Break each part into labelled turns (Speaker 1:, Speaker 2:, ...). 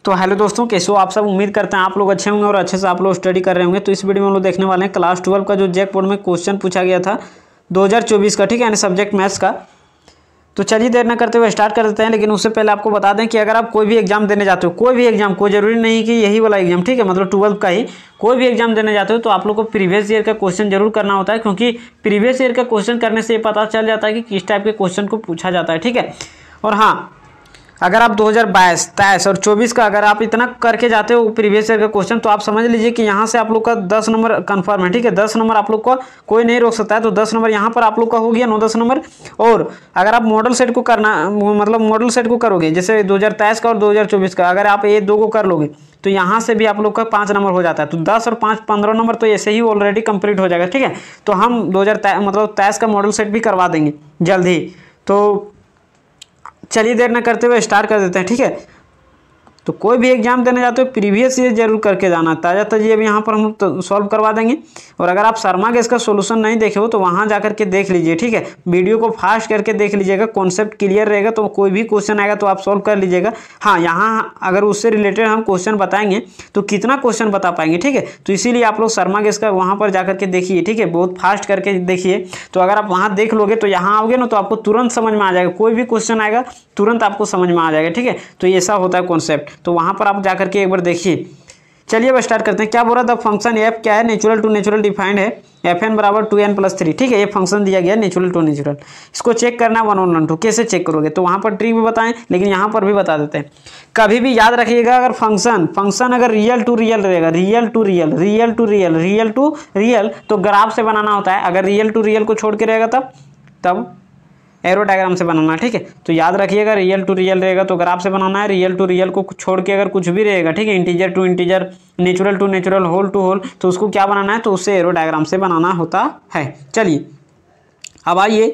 Speaker 1: तो हेलो दोस्तों, कैसे हो आप सब। उम्मीद करते हैं आप लोग अच्छे होंगे और अच्छे से आप लोग स्टडी कर रहे होंगे। तो इस वीडियो में हम लोग देखने वाले हैं क्लास 12 का जो जैक बोर्ड में क्वेश्चन पूछा गया था 2024 का, ठीक है, यानी सब्जेक्ट मैथ्स का। तो चलिए देर न करते हुए स्टार्ट कर देते हैं। लेकिन उससे पहले आपको बता दें कि अगर आप कोई भी एग्जाम देने जाते हो, कोई भी एग्जाम, कोई जरूरी नहीं कि यही वाला एग्जाम, ठीक है, मतलब 12 का ही कोई भी एग्जाम देने जाते हो तो आप लोग को प्रीवियस ईयर का क्वेश्चन जरूर करना होता है, क्योंकि प्रीवियस ईयर का क्वेश्चन करने से ये पता चल जाता है कि किस टाइप के क्वेश्चन को पूछा जाता है, ठीक है। और हाँ, अगर आप 2022, 23 और 24 का अगर आप इतना करके जाते हो प्रीवियस ईयर का क्वेश्चन, तो आप समझ लीजिए कि यहाँ से आप लोग का 10 नंबर कंफर्म है, ठीक है। 10 नंबर आप लोग को कोई नहीं रोक सकता है। तो 10 नंबर यहाँ पर आप लोग का हो गया, 9-10 नंबर। और अगर आप मॉडल सेट को करना, मतलब मॉडल सेट को करोगे, जैसे 2023 का और 2024 का, अगर आप ये दो को कर लोगे तो यहाँ से भी आप लोग का 5 नंबर हो जाता है। तो 10 और 5 15 नंबर तो ऐसे ही ऑलरेडी कंप्लीट हो जाएगा, ठीक है। तो हम 2023 का मॉडल सेट भी करवा देंगे जल्द ही। तो चलिए देर न करते हुए स्टार्ट कर देते हैं, ठीक है। तो कोई भी एग्जाम देने जाते हो प्रीवियस ईयर जरूर करके जाना। ताज़ा तजीब यहाँ पर हम तो सॉल्व करवा देंगे। और अगर आप शर्मा के इसका सोल्यूशन नहीं देखे हो तो वहाँ जा करके देख लीजिए, ठीक है। वीडियो को फास्ट करके देख लीजिएगा, कॉन्सेप्ट क्लियर रहेगा तो कोई भी क्वेश्चन आएगा तो आप सॉल्व कर लीजिएगा। हाँ, यहाँ अगर उससे रिलेटेड हम क्वेश्चन बताएंगे तो कितना क्वेश्चन बता पाएंगे, ठीक है। तो इसीलिए आप लोग शर्मा के इसका वहाँ पर जा करके देखिए, ठीक है, बहुत फास्ट करके देखिए। तो अगर आप वहाँ देख लोगे तो यहाँ आओगे ना तो आपको तुरंत समझ में आ जाएगा। कोई भी क्वेश्चन आएगा तुरंत आपको समझ में आ जाएगा, ठीक है। तो ऐसा होता है कॉन्सेप्ट। तो वहाँ पर आप जाकर के एक बार देखिए। चलिए अब स्टार्ट करते हैं। क्या बोल रहा था, फंक्शन एफ क्या है, नेचुरल टू नेचुरल डिफाइंड है, एफ एन बराबर 2n+3, ठीक है। ये फंक्शन दिया गया नेचुरल टू नेचुरल। इसको चेक करना है 1 1 1 2। कैसे चेक करोगे, तो वहाँ पर ट्रिक भी बताएं, लेकिन यहाँ पर भी बता देते हैं। कभी भी याद रखिएगा, अगर फंक्शन अगर रियल टू रियल रहेगा, real to real, real to real, real to real, तो ग्राफ से बनाना होता है। अगर रियल टू रियल को छोड़ के रहेगा तब एरो डायग्राम से बनाना है, ठीक है। तो याद रखिएगा, रियल टू रियल रहेगा तो ग्राफ से बनाना है। रियल टू रियल को छोड़ के अगर कुछ भी रहेगा, ठीक है, integer to integer, natural to natural, whole to whole, तो उसको क्या बनाना है, तो उससे एरो डायग्राम से बनाना होता है। चलिए अब आइए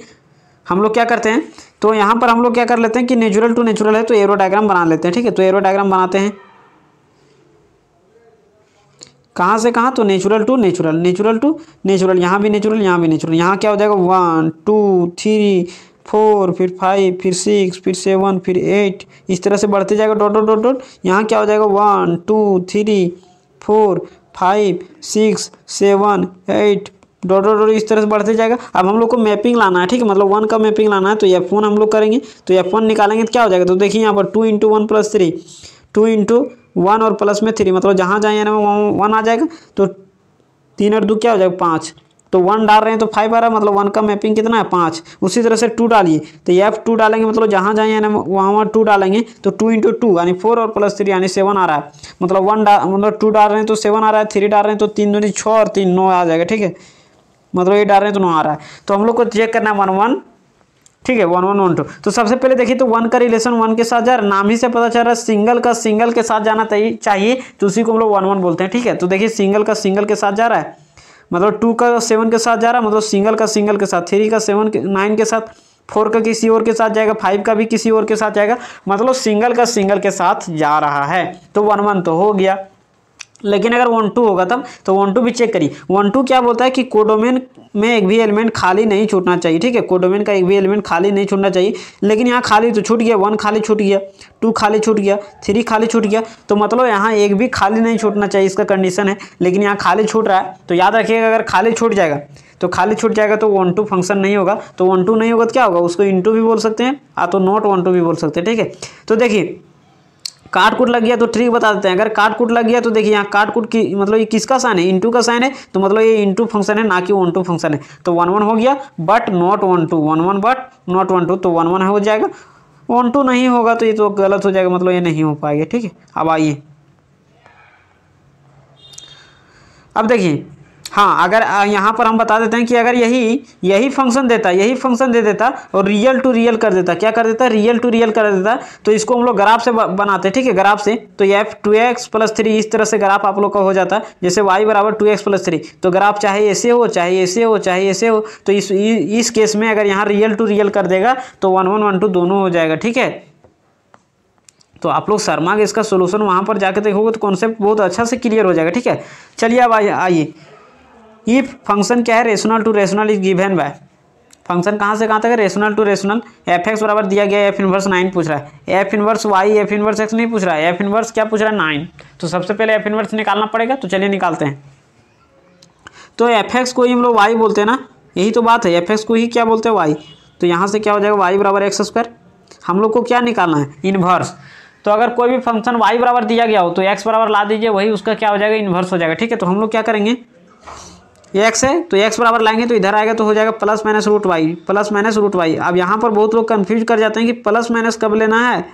Speaker 1: हम लोग क्या करते हैं, तो यहाँ पर हम लोग क्या कर लेते हैं कि नेचुरल टू नेचुरल है तो एरो डायग्राम बना लेते हैं, ठीक है। तो एरो डायग्राम बनाते हैं कहाँ से कहाँ, तो natural to natural, natural to natural, यहाँ भी नेचुरल, यहाँ भी नेचुरल। यहाँ क्या हो जाएगा 1 2 3 4, फिर 5, फिर 6, फिर 7, फिर 8, इस तरह से बढ़ते जाएगा डॉट डॉट डॉट डॉट। यहाँ क्या हो जाएगा 1 2 3 4 5 6 7 8 डॉट डॉट डॉट, इस तरह से बढ़ते जाएगा। अब हम लोग को मैपिंग लाना है, ठीक है, मतलब 1 का मैपिंग लाना है। तो F1 हम लोग करेंगे, तो F1 निकालेंगे तो क्या हो जाएगा, तो देखिए यहाँ पर 2 × 1 + 3, 2 × 1 और प्लस में 3, मतलब जहाँ जाए ना 1 आ जाएगा। तो 3 और 2 क्या हो जाएगा 5, तो 1 डाल रहे हैं तो 5 आ रहा है, मतलब 1 का मैपिंग कितना है 5। उसी तरह से 2 डालिए, तो F2 डालेंगे, मतलब जहाँ जाए ना वहाँ 2 डालेंगे, तो 2 × 2 यानी 4 और प्लस 3 यानी 7 आ रहा है। मतलब 2 डाल रहे हैं तो 7 आ रहा है, 3 डाल रहे हैं तो 3 दूनी 6 और 3 9 आ जाएगा, ठीक है। मतलब ये डाल रहे हैं तो 9 आ रहा है। तो हम लोग को चेक करना है 1 1, ठीक है, 1 1 1 2। तो सबसे पहले देखिए, तो 1 का रिलेशन 1 के साथ जा रहा है, नाम ही से पता चल रहा है सिंगल का सिंगल के साथ जाना चाहिए, तो उसी को हम लोग 1 1 बोलते हैं, ठीक है। तो देखिए सिंगल का सिंगल के साथ जा रहा है, मतलब 2 का 7 के साथ जा रहा है, मतलब सिंगल का सिंगल के साथ, 3 का 7 9 के साथ, 4 का किसी और के साथ जाएगा, 5 का भी किसी और के साथ जाएगा, मतलब सिंगल का सिंगल के साथ जा रहा है। तो 1 1 तो हो गया। लेकिन अगर 1 2 होगा तब, तो 1 2 भी चेक करिए। 1 2 क्या बोलता है कि कोडोमेन में एक भी एलिमेंट खाली नहीं छूटना चाहिए, ठीक है। कोडोमेन का एक भी एलिमेंट खाली नहीं छूटना चाहिए, लेकिन यहाँ खाली तो छूट गया, 1 खाली छूट गया, 2 खाली छूट गया, 3 खाली छूट गया। तो मतलब यहाँ एक भी खाली नहीं छूटना चाहिए, इसका कंडीशन है। लेकिन यहाँ खाली छूट रहा है, तो याद रखिएगा अगर खाली छूट जाएगा तो खाली छूट जाएगा तो 1 2 फंक्शन नहीं होगा। तो 1 2 नहीं होगा तो क्या होगा, उसको इंटू भी बोल सकते हैं, तो नॉट 1 2 भी बोल सकते हैं, ठीक है। तो देखिए काट कूट लग गया तो ट्रिक बता देते हैं। अगर काट कूट लग गया तो देखिए यहाँ काट कूट की मतलब ये किसका साइन है, इंटू का साइन है, तो मतलब ये इंटू फंक्शन है, ना कि 1 2 फंक्शन है। तो 1 1 हो गया बट नॉट 1 2, 1 1 बट नॉट 1 2, तो 1 1 हो जाएगा। 1 2 नहीं होगा तो ये तो गलत हो जाएगा, मतलब ये नहीं हो पाएगा, ठीक है। अब आइए अब देखिए, हाँ, अगर यहाँ पर हम बता देते हैं कि अगर यही फंक्शन देता, यही फंक्शन दे देता और रियल टू रियल कर देता, क्या कर देता, रियल टू रियल कर देता, तो इसको हम लोग ग्राफ से बनाते हैं, ठीक है। ग्राफ से तो F2x + 3 इस तरह से ग्राफ आप लोग का हो जाता है, जैसे y = 2x + 3। तो ग्राफ चाहे ऐसे हो, चाहे ऐसे हो, चाहे ऐसे हो, तो इस केस में अगर यहाँ रियल टू रियल कर देगा तो 1 1 1 2 दोनों हो जाएगा, ठीक है। तो आप लोग शर्मा के इसका सोल्यूशन वहाँ पर जाके देखोगे तो कॉन्सेप्ट बहुत अच्छा से क्लियर हो जाएगा, ठीक है। चलिए अब आइए, इफ फंक्शन क्या है, rational to rational is given by, function कहाँ से कहाँ तक है, rational to rational. F x बराबर दिया गया एफ इनवर्स 9 पूछ रहा है, f inverse y f inverse x नहीं पूछ रहा है, एफ इनवर्स क्या पूछ रहा है 9। तो सबसे पहले एफ इनवर्स निकालना पड़ेगा, तो चलिए निकालते हैं। तो एफ एक्स को ही हम लोग वाई बोलते हैं ना, यही तो बात है, एफ एक्स को ही क्या बोलते हैं वाई। तो यहाँ से क्या हो जाएगा वाई बराबर एक्स स्क्वायर। हम लोग को क्या निकालना है, इनवर्स। तो अगर कोई भी फंक्शन वाई बराबर दिया गया हो तो एक्स बराबर ला दीजिए, वही उसका क्या हो जाएगा इन्वर्स हो जाएगा। ठीक है, तो हम लोग क्या करेंगे, एक्स है तो एक्स बराबर लाएंगे तो इधर आएगा तो हो जाएगा plus minus root y, plus minus root y. अब यहाँ पर बहुत लोग कंफ्यूज कर जाते हैं कि प्लस माइनस कब लेना है,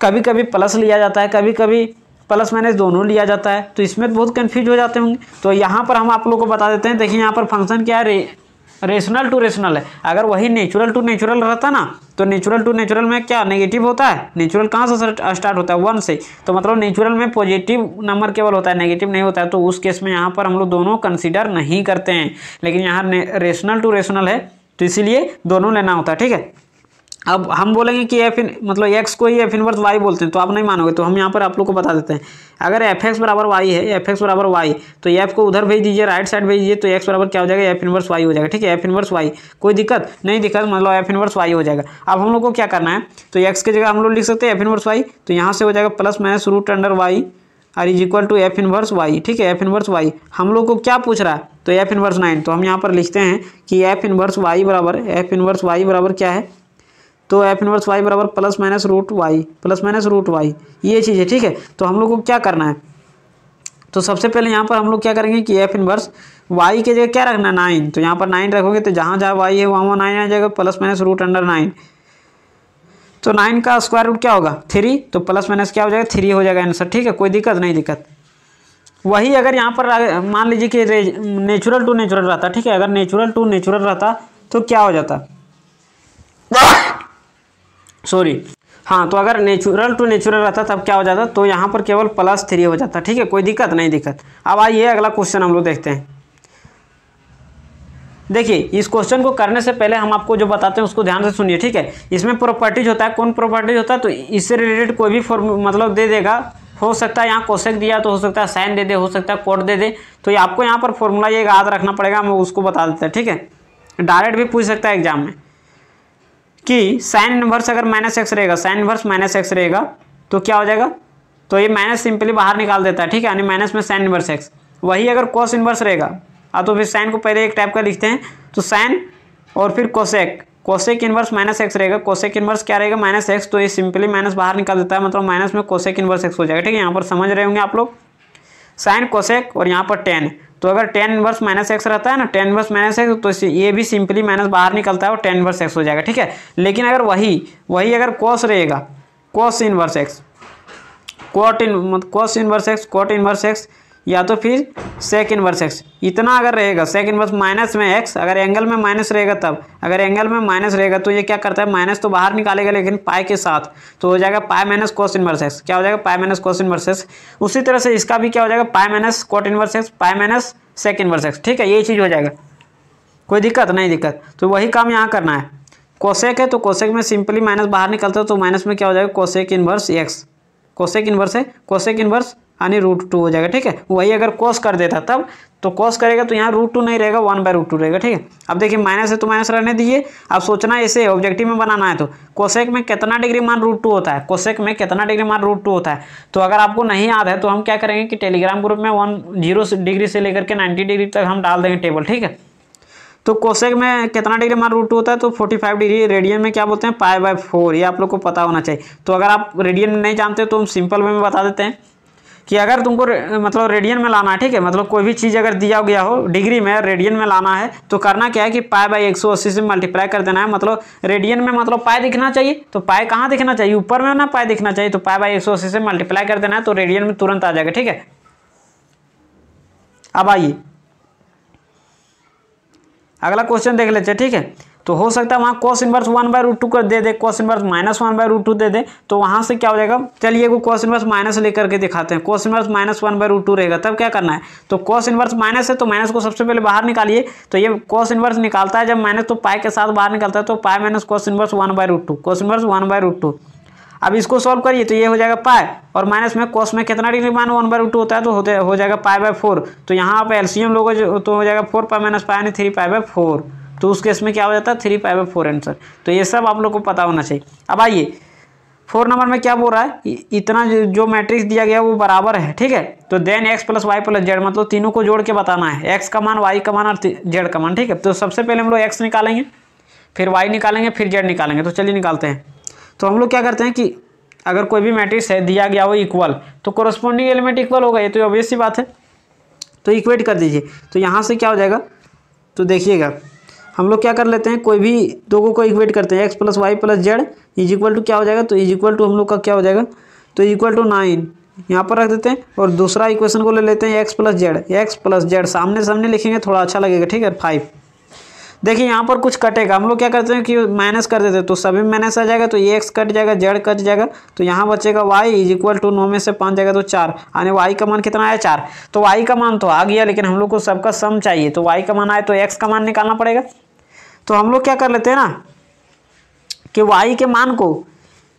Speaker 1: कभी कभी प्लस लिया जाता है, कभी कभी प्लस माइनस दोनों लिया जाता है, तो इसमें बहुत कंफ्यूज हो जाते होंगे। तो यहाँ पर हम आप लोगों को बता देते हैं, देखिए यहाँ पर फंक्शन क्या है, रेशनल टू रेशनल है। अगर वही नेचुरल टू नेचुरल रहता ना, तो नेचुरल टू नेचुरल में क्या नेगेटिव होता है, नेचुरल कहाँ से स्टार्ट होता है 1 से, तो मतलब नेचुरल में पॉजिटिव नंबर केवल होता है, नेगेटिव नहीं होता है। तो उस केस में यहाँ पर हम लोग दोनों कंसीडर नहीं करते हैं, लेकिन यहाँ रेशनल टू रेशनल है तो इसीलिए दोनों लेना होता है। ठीक है, अब हम बोलेंगे कि मतलब एक्स को ही एफ इनवर्स वाई बोलते हैं, तो आप नहीं मानोगे, तो हम यहाँ पर आप लोग को बता देते हैं। अगर एफ एक्स बराबर वाई है, एफ एक्स बराबर वाई, तो एफ को उधर भेज दीजिए, राइट साइड भेज दीजिए, तो एक्स बराबर क्या हो जाएगा एफ इनवर्स वाई हो जाएगा। ठीक है, एफ इनवर्स वाई, कोई दिक्कत नहीं, दिक्कत मतलब एफ इनवर्स वाई हो जाएगा। अब हम लोग को क्या करना है, तो एक्स की जगह हम लोग लिख सकते हैं एफ इनवर्स वाई, तो यहाँ से हो जाएगा plus minus root under y r is equal to f inverse y. ठीक है, एफ इनवर्स वाई हम लोग को क्या पूछ रहा है, तो एफ इनवर्स 9। तो हम यहाँ पर लिखते हैं कि एफ इनवर्स वाई बराबर क्या है, तो एफ इनवर्स वाई बराबर प्लस माइनस रूट वाई, ये चीज़ है। ठीक है, तो हम लोग को क्या करना है, तो सबसे पहले यहाँ पर हम लोग क्या करेंगे कि एफ इनवर्स वाई के जगह क्या रखना है 9, तो यहाँ पर 9 रखोगे तो जहाँ जहाँ वाई है वहाँ 9 आ जाएगा, प्लस माइनस रूट अंडर 9। तो 9 का स्क्वायर रूट क्या होगा 3, तो प्लस माइनस क्या हो जाएगा 3 हो जाएगा आंसर। ठीक है, कोई दिक्कत नहीं, दिक्कत वही अगर यहाँ पर मान लीजिए कि नेचुरल टू नेचुरल रहता, ठीक है, अगर नेचुरल टू नेचुरल रहता तो क्या हो जाता, सॉरी हाँ, तो अगर नेचुरल टू नेचुरल रहता तब क्या हो जाता, तो यहाँ पर केवल प्लस 3 हो जाता। ठीक है, कोई दिक्कत नहीं, दिक्कत। अब आइए अगला क्वेश्चन हम लोग देखते हैं। देखिए इस क्वेश्चन को करने से पहले हम आपको जो बताते हैं उसको ध्यान से सुनिए। ठीक है, इसमें प्रॉपर्टीज होता है, कौन प्रॉपर्टीज होता है, तो इससे रिलेटेड कोई भी मतलब दे देगा, हो सकता है यहाँ कोसेक दिया तो हो सकता है साइन दे दे, हो सकता है कोट दे दे, तो ये आपको यहाँ पर फॉर्मूला ये याद रखना पड़ेगा, हम उसको बता देते हैं। ठीक है, डायरेक्ट भी पूछ सकता है एग्जाम में कि साइन इनवर्स अगर माइनस एक्स रहेगा, साइन इनवर्स माइनस एक्स रहेगा तो क्या हो जाएगा, तो ये माइनस सिंपली बाहर निकाल देता है। ठीक है, यानी माइनस में साइन इनवर्स एक्स। वही अगर कॉस इनवर्स रहेगा, तो फिर साइन को पहले एक टाइप का लिखते हैं, तो साइन और फिर कोसेक इनवर्स माइनस एक्स रहेगा, कोसेक इनवर्स क्या रहेगा माइनस एक्स, तो ये सिंपली माइनस बाहर निकाल देता है, मतलब माइनस में कोसेक इनवर्स एक्स हो जाएगा। ठीक है, यहाँ पर समझ रहे होंगे आप लोग, साइन कोसेक और यहाँ पर टेन, तो अगर टेन इनवर्स माइनस एक्स रहता है ना, टेन इनवर्स माइनस एक्स, तो ये भी सिंपली माइनस बाहर निकलता है और टेन इनवर्स एक्स हो जाएगा। ठीक है, लेकिन अगर वही अगर कॉस रहेगा, cos inverse x, cos inverse x या तो फिर सेक इनवर्स एक्स, इतना अगर रहेगा सेक इनवर्स माइनस में एक्स, अगर एंगल में माइनस रहेगा तब, अगर एंगल में माइनस रहेगा तो ये क्या करता है, माइनस तो बाहर निकालेगा लेकिन पाई के साथ, तो हो जाएगा pi minus cos inverse x, क्या हो जाएगा pi minus cos inverse x. उसी तरह से इसका भी क्या हो जाएगा pi minus cot inverse x, pi minus sec inverse x. ठीक है, ये चीज़ हो जाएगा, कोई दिक्कत नहीं, दिक्कत। तो वही काम यहाँ करना है, कोसेक है तो कोसेक में सिंपली माइनस बाहर निकलता है, तो माइनस में क्या हो जाएगा cosec inverse x, cosec inverse है, कोसेक इनवर्स यानी √2 हो जाएगा। ठीक है, वही अगर कोस कर देता तब, तो कोस करेगा तो यहाँ √2 नहीं रहेगा, 1/√2 रहेगा। ठीक है, अब देखिए माइनस है तो माइनस रहने दीजिए। अब सोचना ऐसे ऑब्जेक्टिव में बनाना है, तो कोसेक में कितना डिग्री मान √2 होता है, कोसेक में कितना डिग्री मान √2 होता है, तो अगर आपको नहीं याद है तो हम क्या करेंगे कि टेलीग्राम ग्रुप में 0 डिग्री से लेकर के 90 डिग्री तक हम डाल देंगे टेबल। ठीक है, तो कोसेक में कितना डिग्री मान √2 होता है, तो 45 डिग्री, रेडियन में क्या बोलते हैं π/4, ये आप लोग को पता होना चाहिए। तो अगर आप रेडियन में नहीं जानते तो हम सिंपल वे में बता देते हैं कि अगर तुमको मतलब रेडियन में लाना है, ठीक है, मतलब कोई भी चीज़ अगर दिया गया हो डिग्री में रेडियन में लाना है, तो करना क्या है कि π/180 से मल्टीप्लाई कर देना है, मतलब रेडियन में मतलब पाई दिखना चाहिए, तो पाई कहाँ दिखना चाहिए, ऊपर में ना पाई दिखना चाहिए, तो π/180 से मल्टीप्लाई कर देना है, तो रेडियन में तुरंत आ जाएगा। ठीक है, अब आइए अगला क्वेश्चन देख लेते हैं। ठीक है, तो हो सकता है वहाँ कॉस इनवर्स 1/√2 कर दे दे, कॉस इनवर्स माइनस 1/√2 दे दे, तो वहाँ से क्या हो जाएगा, चलिए वो कॉस इनवर्स माइनस लेकर के दिखाते हैं। कॉस इनवर्स माइनस 1/√2 रहेगा, तब क्या करना है, तो कॉस इनवर्स माइनस है तो माइनस को सबसे पहले बाहर निकालिए, तो ये कॉस इनवर्स निकालता है जब माइनस, तो पाई के साथ बाहर निकलता है, तो पाई minus cos inverse 1/√2, cos inverse 1/√2। अब इसको सॉल्व करिए तो ये हो जाएगा पाई, और माइनस में कॉस में कितना डिग्री मान 1/√2 होता है, तो हो जाएगा π/4। तो यहाँ आप एलसीएम लोगे तो हो जाएगा 4 पाई माइनस पाई यानी 3 π/4, तो उस केस में क्या हो जाता है 3π/4 आंसर। तो ये सब आप लोग को पता होना चाहिए। अब आइए 4 नंबर में क्या बोल रहा है, इतना जो मैट्रिक्स दिया गया वो बराबर है, ठीक है। तो देन x + y + z, मतलब तीनों को जोड़ के बताना है, x का मान, y का मान और z का मान, ठीक है। तो सबसे पहले हम लोग x निकालेंगे, फिर y निकालेंगे, फिर z निकालेंगे। तो चलिए निकालते हैं। तो हम लोग क्या करते हैं कि अगर कोई भी मैट्रिक्स है दिया गया हो इक्वल, तो कोरस्पॉन्डिंग एलिमेंट इक्वल होगा, ये तो ऑब्वियस सी बात है। तो इक्वेट कर दीजिए। तो यहाँ से क्या हो जाएगा, तो देखिएगा हम लोग क्या कर लेते हैं, कोई भी दो को इक्वेट करते हैं, x + y + z is equal to क्या हो जाएगा, तो इज इक्वल टू हम लोग का क्या हो जाएगा, तो इक्वल टू 9 यहाँ पर रख देते हैं। और दूसरा इक्वेशन को ले लेते हैं x + z, सामने सामने लिखेंगे थोड़ा अच्छा लगेगा, ठीक है। 5 देखिए यहाँ पर कुछ कटेगा, हम लोग क्या करते हैं कि माइनस कर देते हैं, तो सभी माइनस आ जाएगा, तो ये x कट जाएगा, z कट जाएगा, तो यहाँ बचेगा y इज इक्वल टू 9 में से 5 जाएगा तो 4, यानी y का मान कितना आया 4। तो y का मान तो आ गया, लेकिन हम लोग को सबका सम चाहिए, तो y का मान आए तो x का मान निकालना पड़ेगा। तो हम लोग क्या कर लेते हैं ना कि y के मान को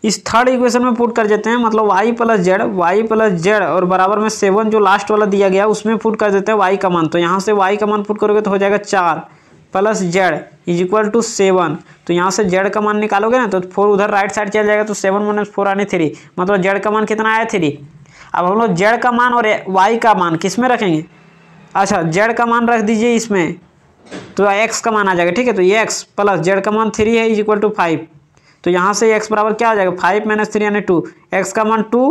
Speaker 1: इस थर्ड इक्वेशन में पुट कर देते हैं, मतलब y + z और बराबर में 7 जो लास्ट वाला दिया गया उसमें पुट कर देते हैं y का मान। तो यहाँ से y का मान पुट करोगे तो हो जाएगा 4 + z इज इक्वल टू 7। तो यहाँ से z का मान निकालोगे ना तो 4 उधर राइट साइड चल जाएगा, तो 7 - 4 यानी 3, मतलब z का मान कितना आया 3। अब हम लोग z का मान और y का मान किस में रखेंगे, अच्छा z का मान रख दीजिए इसमें, तो x का मान आ जाएगा, ठीक है। तो ये x + z का मान 3 है इज इक्वल टू 5। तो यहाँ से x बराबर क्या हो जाएगा 5 - 3 यानी 2, x का मान 2,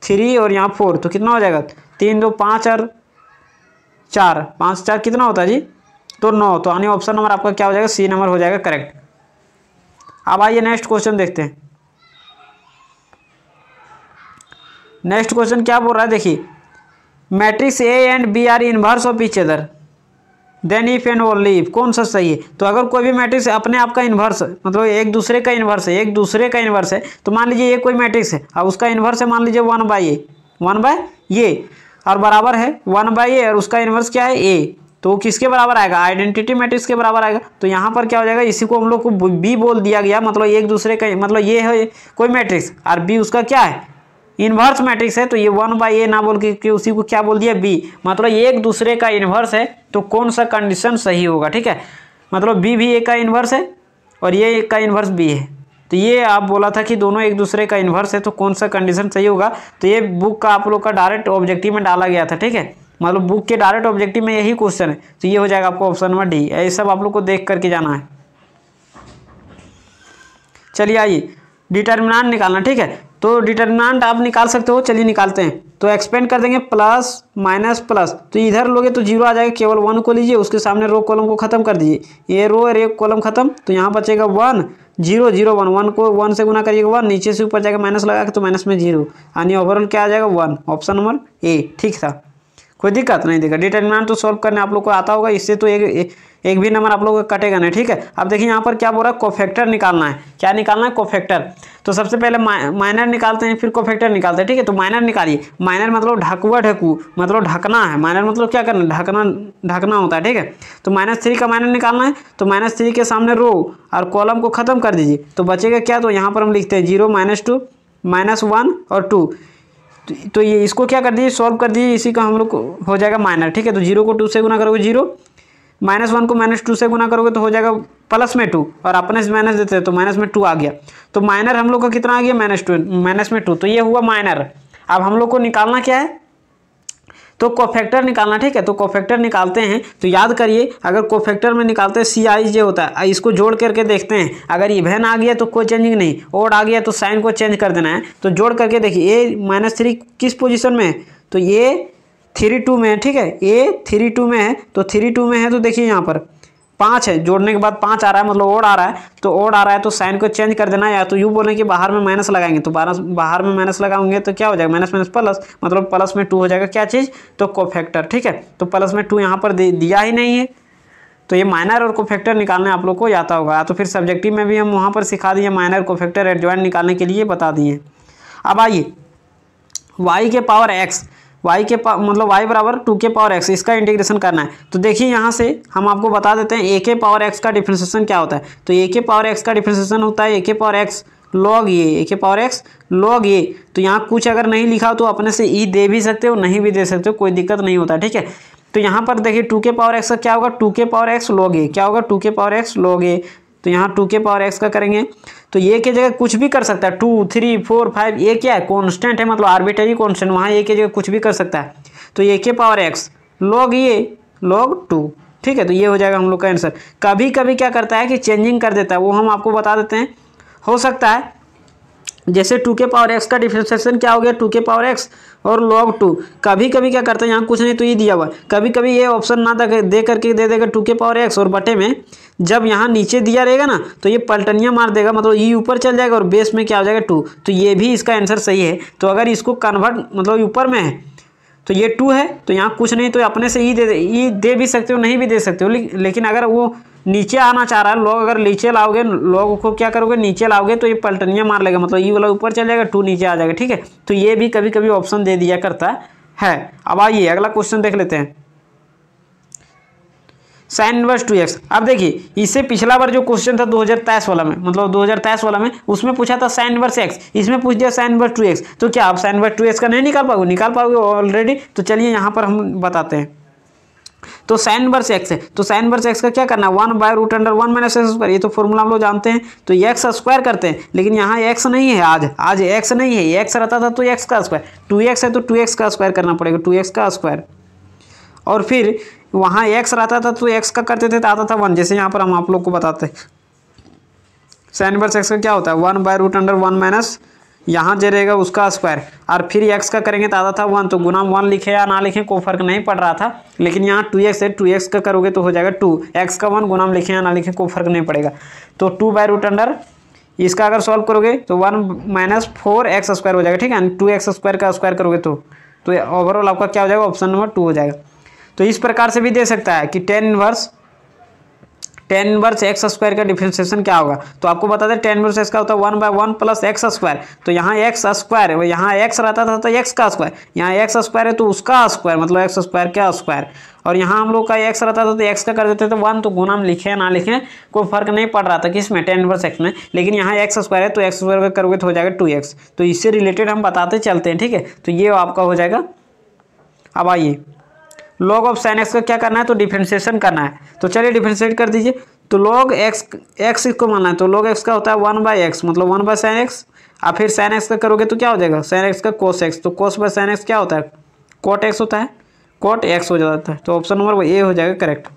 Speaker 1: 3 और यहाँ 4, तो कितना हो जाएगा 3 2 5 और 4, 5 4 कितना होता है जी, तो 9। तो यानी ऑप्शन नंबर आपका क्या हो जाएगा, सी नंबर हो जाएगा करेक्ट। अब आइए नेक्स्ट क्वेश्चन देखते हैं। नेक्स्ट क्वेश्चन क्या बोल रहा है, देखिए matrix A and B are inverse of each other, then if and only if, कौन सा सही है। तो अगर कोई भी मैट्रिक्स अपने आप का इन्वर्स, मतलब एक दूसरे का इन्वर्स है, एक दूसरे का इन्वर्स है, तो मान लीजिए ये कोई मैट्रिक्स है और उसका इन्वर्स है मान लीजिए 1/a और बराबर है 1/a और उसका इन्वर्स क्या है a, तो किसके बराबर आएगा, आइडेंटिटी मैट्रिक्स के बराबर आएगा। तो यहाँ पर क्या हो जाएगा, इसी को हम लोग को b बोल दिया गया, मतलब एक दूसरे का, मतलब ये है कोई मैट्रिक्स और b उसका क्या है इन्वर्स मैट्रिक्स है, तो ये 1/a ना बोल के उसी को क्या बोल दिया b, मतलब एक दूसरे का इन्वर्स है, तो कौन सा कंडीशन सही होगा, ठीक है। मतलब b भी a का इन्वर्स है और ये एक का इन्वर्स b है, तो ये आप बोला था कि दोनों एक दूसरे का इन्वर्स है, तो कौन सा कंडीशन सही होगा। तो ये बुक का आप लोग का डायरेक्ट ऑब्जेक्टिव में डाला गया था, ठीक है, मतलब बुक के डायरेक्ट ऑब्जेक्टिव में यही क्वेश्चन है, तो ये हो जाएगा आपको ऑप्शन नंबर डी। ये सब आप लोग को देख करके जाना है। चलिए आइए डिटर्मिनेंट निकालना, ठीक है। तो डिटर्मिनेंट आप निकाल सकते हो, चलिए निकालते हैं। तो एक्सपेंड कर देंगे प्लस माइनस प्लस, तो इधर लोगे तो 0 आ जाएगा, केवल 1 को लीजिए, उसके सामने रो कॉलम को खत्म कर दीजिए, ये रो और एक कॉलम खत्म, तो यहाँ बचेगा 1 0 0 1, 1 को 1 से गुना करिएगा 1, नीचे से ऊपर जाएगा माइनस लगा के, तो माइनस में 0, यानी ओवरऑल क्या आ जाएगा 1, ऑप्शन नंबर ए ठीक था, कोई दिक्कत नहीं देगा। डिटर्मिनेंट तो सॉल्व करने आप लोग को आता होगा, इससे तो एक भी नंबर आप लोगों का कटेगा नहीं, ठीक है। अब देखिए यहाँ पर क्या बोल रहा है, कोफैक्टर निकालना है। क्या निकालना है, कोफैक्टर। तो सबसे पहले माइनर निकालते हैं, फिर कोफैक्टर निकालते हैं, ठीक है। तो माइनर निकालिए, माइनर मतलब ढकुआ ढकू, मतलब ढकना है, माइनर मतलब क्या करना, ढकना होता है, ठीक है। तो -3 का माइनर निकालना है, तो -3 के सामने रो और कॉलम को खत्म कर दीजिए, तो बचेगा क्या, तो यहाँ पर हम लिखते हैं 0 -2 -1 और 2, तो ये इसको क्या कर दीजिए, सॉल्व कर दीजिए, इसी का हम लोग हो जाएगा माइनर, ठीक है। तो 0 को 2 से गुना करोगे 0, -1 को -2 से गुना करोगे तो हो जाएगा प्लस में 2, और अपने से माइनस देते हैं तो माइनस में 2 आ गया, तो माइनर हम लोग का कितना आ गया माइनस में 2, तो ये हुआ माइनर। अब हम लोग को निकालना क्या है, तो कोफैक्टर निकालना, ठीक है। तो कोफैक्टर निकालते हैं, तो याद करिए अगर कोफैक्टर में निकालते हैं CI जो होता है, इसको जोड़ करके देखते हैं, अगर इवेन आ गया तो कोई चेंजिंग नहीं, ओड आ गया तो साइन को चेंज कर देना है। तो जोड़ करके देखिए ये -3 किस पोजीशन में है, तो ये 3 2 में है, ठीक है, ये 3 2 में है, तो 3 2 में है, तो देखिए यहाँ पर 5 है, जोड़ने के बाद 5 आ रहा है, मतलब ओड आ रहा है, तो ओड आ रहा है तो साइन को चेंज कर देना, या तो यूँ बोलें कि बाहर में माइनस लगाएंगे, तो बाहर में माइनस लगाएंगे तो क्या हो जाएगा माइनस प्लस, मतलब प्लस में 2 हो जाएगा क्या चीज़, तो कोफैक्टर, ठीक है। तो प्लस में 2 यहाँ पर दिया ही नहीं है, तो ये माइनर और कोफैक्टर निकालने आप लोग को आता होगा, तो फिर सब्जेक्टिव में भी हम वहाँ पर सिखा दिए, माइनर कोफैक्टर एडजॉइंट निकालने के लिए बता दिए। अब आइए y के पावर x, मतलब y बराबर 2 के पावर x, इसका इंटीग्रेशन करना है। तो देखिए यहाँ से हम आपको बता देते हैं a के पावर x का डिफ्रेंशिएशन क्या होता है। तो a के पावर x का डिफ्रेंशिएशन होता है a के पावर x लॉग ए के पावर एक्स लॉग ए। तो यहाँ कुछ अगर नहीं लिखा तो अपने से ई दे भी सकते हो, नहीं भी दे सकते हो, कोई दिक्कत नहीं होता, ठीक है। तो यहाँ पर देखिए 2 के पावर एक्स का क्या होगा, 2 के पावर एक्स लॉग ए, क्या होगा 2 के पावर एक्स लॉग ए। तो यहाँ 2 के पावर एक्स का करेंगे तो ये के जगह कुछ भी कर सकता है, 2 3 4 5, ये क्या है कॉन्स्टेंट है, मतलब आर्बिट्ररी कॉन्स्टेंट, वहाँ ए के जगह कुछ भी कर सकता है। तो ए के पावर एक्स लॉग ए लॉग 2, ठीक है। तो ये हो जाएगा हम लोग का आंसर। कभी कभी क्या करता है कि चेंजिंग कर देता है, वो हम आपको बता देते हैं। हो सकता है जैसे 2 के पावर एक्स का डिफरेंशिएशन क्या हो गया, 2 के पावर एक्स और log 2। कभी कभी क्या करते हैं, यहाँ कुछ नहीं तो ये दिया हुआ, कभी कभी ये ऑप्शन ना दे करके दे देगा 2 के पावर एक्स और बटे में जब यहाँ नीचे दिया रहेगा ना तो ये पलटनियाँ मार देगा, मतलब ये ऊपर चल जाएगा और बेस में क्या हो जाएगा 2। तो ये भी इसका आंसर सही है। तो अगर इसको कन्वर्ट मतलब ऊपर में है तो ये 2 है, तो यहाँ कुछ नहीं तो अपने से ई दे भी सकते हो, नहीं भी दे सकते हो, लेकिन अगर वो नीचे आना चाह रहा है लॉग, अगर नीचे लाओगे लॉग को क्या करोगे नीचे लाओगे तो ये पलटनियाँ मार लेगा, मतलब ई वाला ऊपर चल जाएगा 2 नीचे आ जाएगा, ठीक है। तो ये भी कभी कभी ऑप्शन दे दिया करता है। अब आइए अगला क्वेश्चन देख लेते हैं, साइन इनवर्स 2x। अब देखिए इससे पिछला बार जो क्वेश्चन था 2023 वाला में, मतलब 2023 वाला में, उसमें पूछा था साइन इनवर्स x, इसमें पूछ दिया साइन इनवर्स 2x। तो क्या आप साइन इनवर्स 2x का नहीं निकाल पाओगे ऑलरेडी। तो चलिए यहाँ पर हम बताते हैं। तो साइन इनवर्स x है, तो साइन इनवर्स x का क्या करना है, 1/√1 - x²। ये तो फॉर्मूला हम लोग जानते हैं, तो x स्क्वायर करते हैं, लेकिन यहाँ x नहीं है, आज x नहीं है, x रहता था तो x का स्क्वायर, 2x है तो 2x का स्क्वायर करना पड़ेगा, 2x का स्क्वायर। और फिर वहाँ x रहता था तो x का करते थे तो आता था 1, जैसे यहाँ पर हम आप लोग को बताते हैं। साइन इनवर्स x का क्या होता है 1/√1 यहाँ जो रहेगा उसका स्क्वायर, और फिर x का करेंगे तो आता था 1, तो गुना 1 लिखे या ना लिखे कोई फर्क नहीं पड़ रहा था, लेकिन यहाँ 2x है, 2x का करोगे तो हो जाएगा 2, x का 1 गुना लिखे या ना लिखे कोई फर्क नहीं पड़ेगा। तो 2/√, इसका अगर सॉल्व करोगे तो 1 - 4x² हो जाएगा, ठीक है। 2x² का स्क्वायर करोगे तो ओवरऑल आपका क्या हो जाएगा, ऑप्शन नंबर 2 हो जाएगा। तो इस प्रकार से भी दे सकता है कि tan इनवर्स x² का डिफरेंशिएशन क्या होगा। तो आपको बता दें tan इनवर्स x का होता है 1/1 + x²। तो यहाँ x², यहाँ x रहता था तो x का स्क्वायर, यहाँ x² है तो उसका स्क्वायर, मतलब x² का स्क्वायर। और यहाँ हम लोग का x रहता था तो x का कर देते थे 1, तो गुना में लिखे ना लिखे कोई फर्क नहीं पड़ रहा था किसमें, tan इनवर्स x में। लेकिन यहाँ x² है तो x² का करोगे तो हो जाएगा 2x। तो इससे रिलेटेड हम बताते चलते हैं, ठीक है। तो ये आपका हो जाएगा। अब आइए log ऑफ साइन एक्स का क्या करना है, तो डिफरेंशिएशन करना है। तो चलिए डिफरेंशिएट कर दीजिए। तो log x को मानना है, तो log x का होता है 1/x, मतलब 1/sin x। और फिर sin x का करोगे तो क्या हो जाएगा, sin x का cos x, तो cos/sin x क्या होता है, cot x होता है, cot x हो जाता है। तो ऑप्शन नंबर ए हो जाएगा करेक्ट।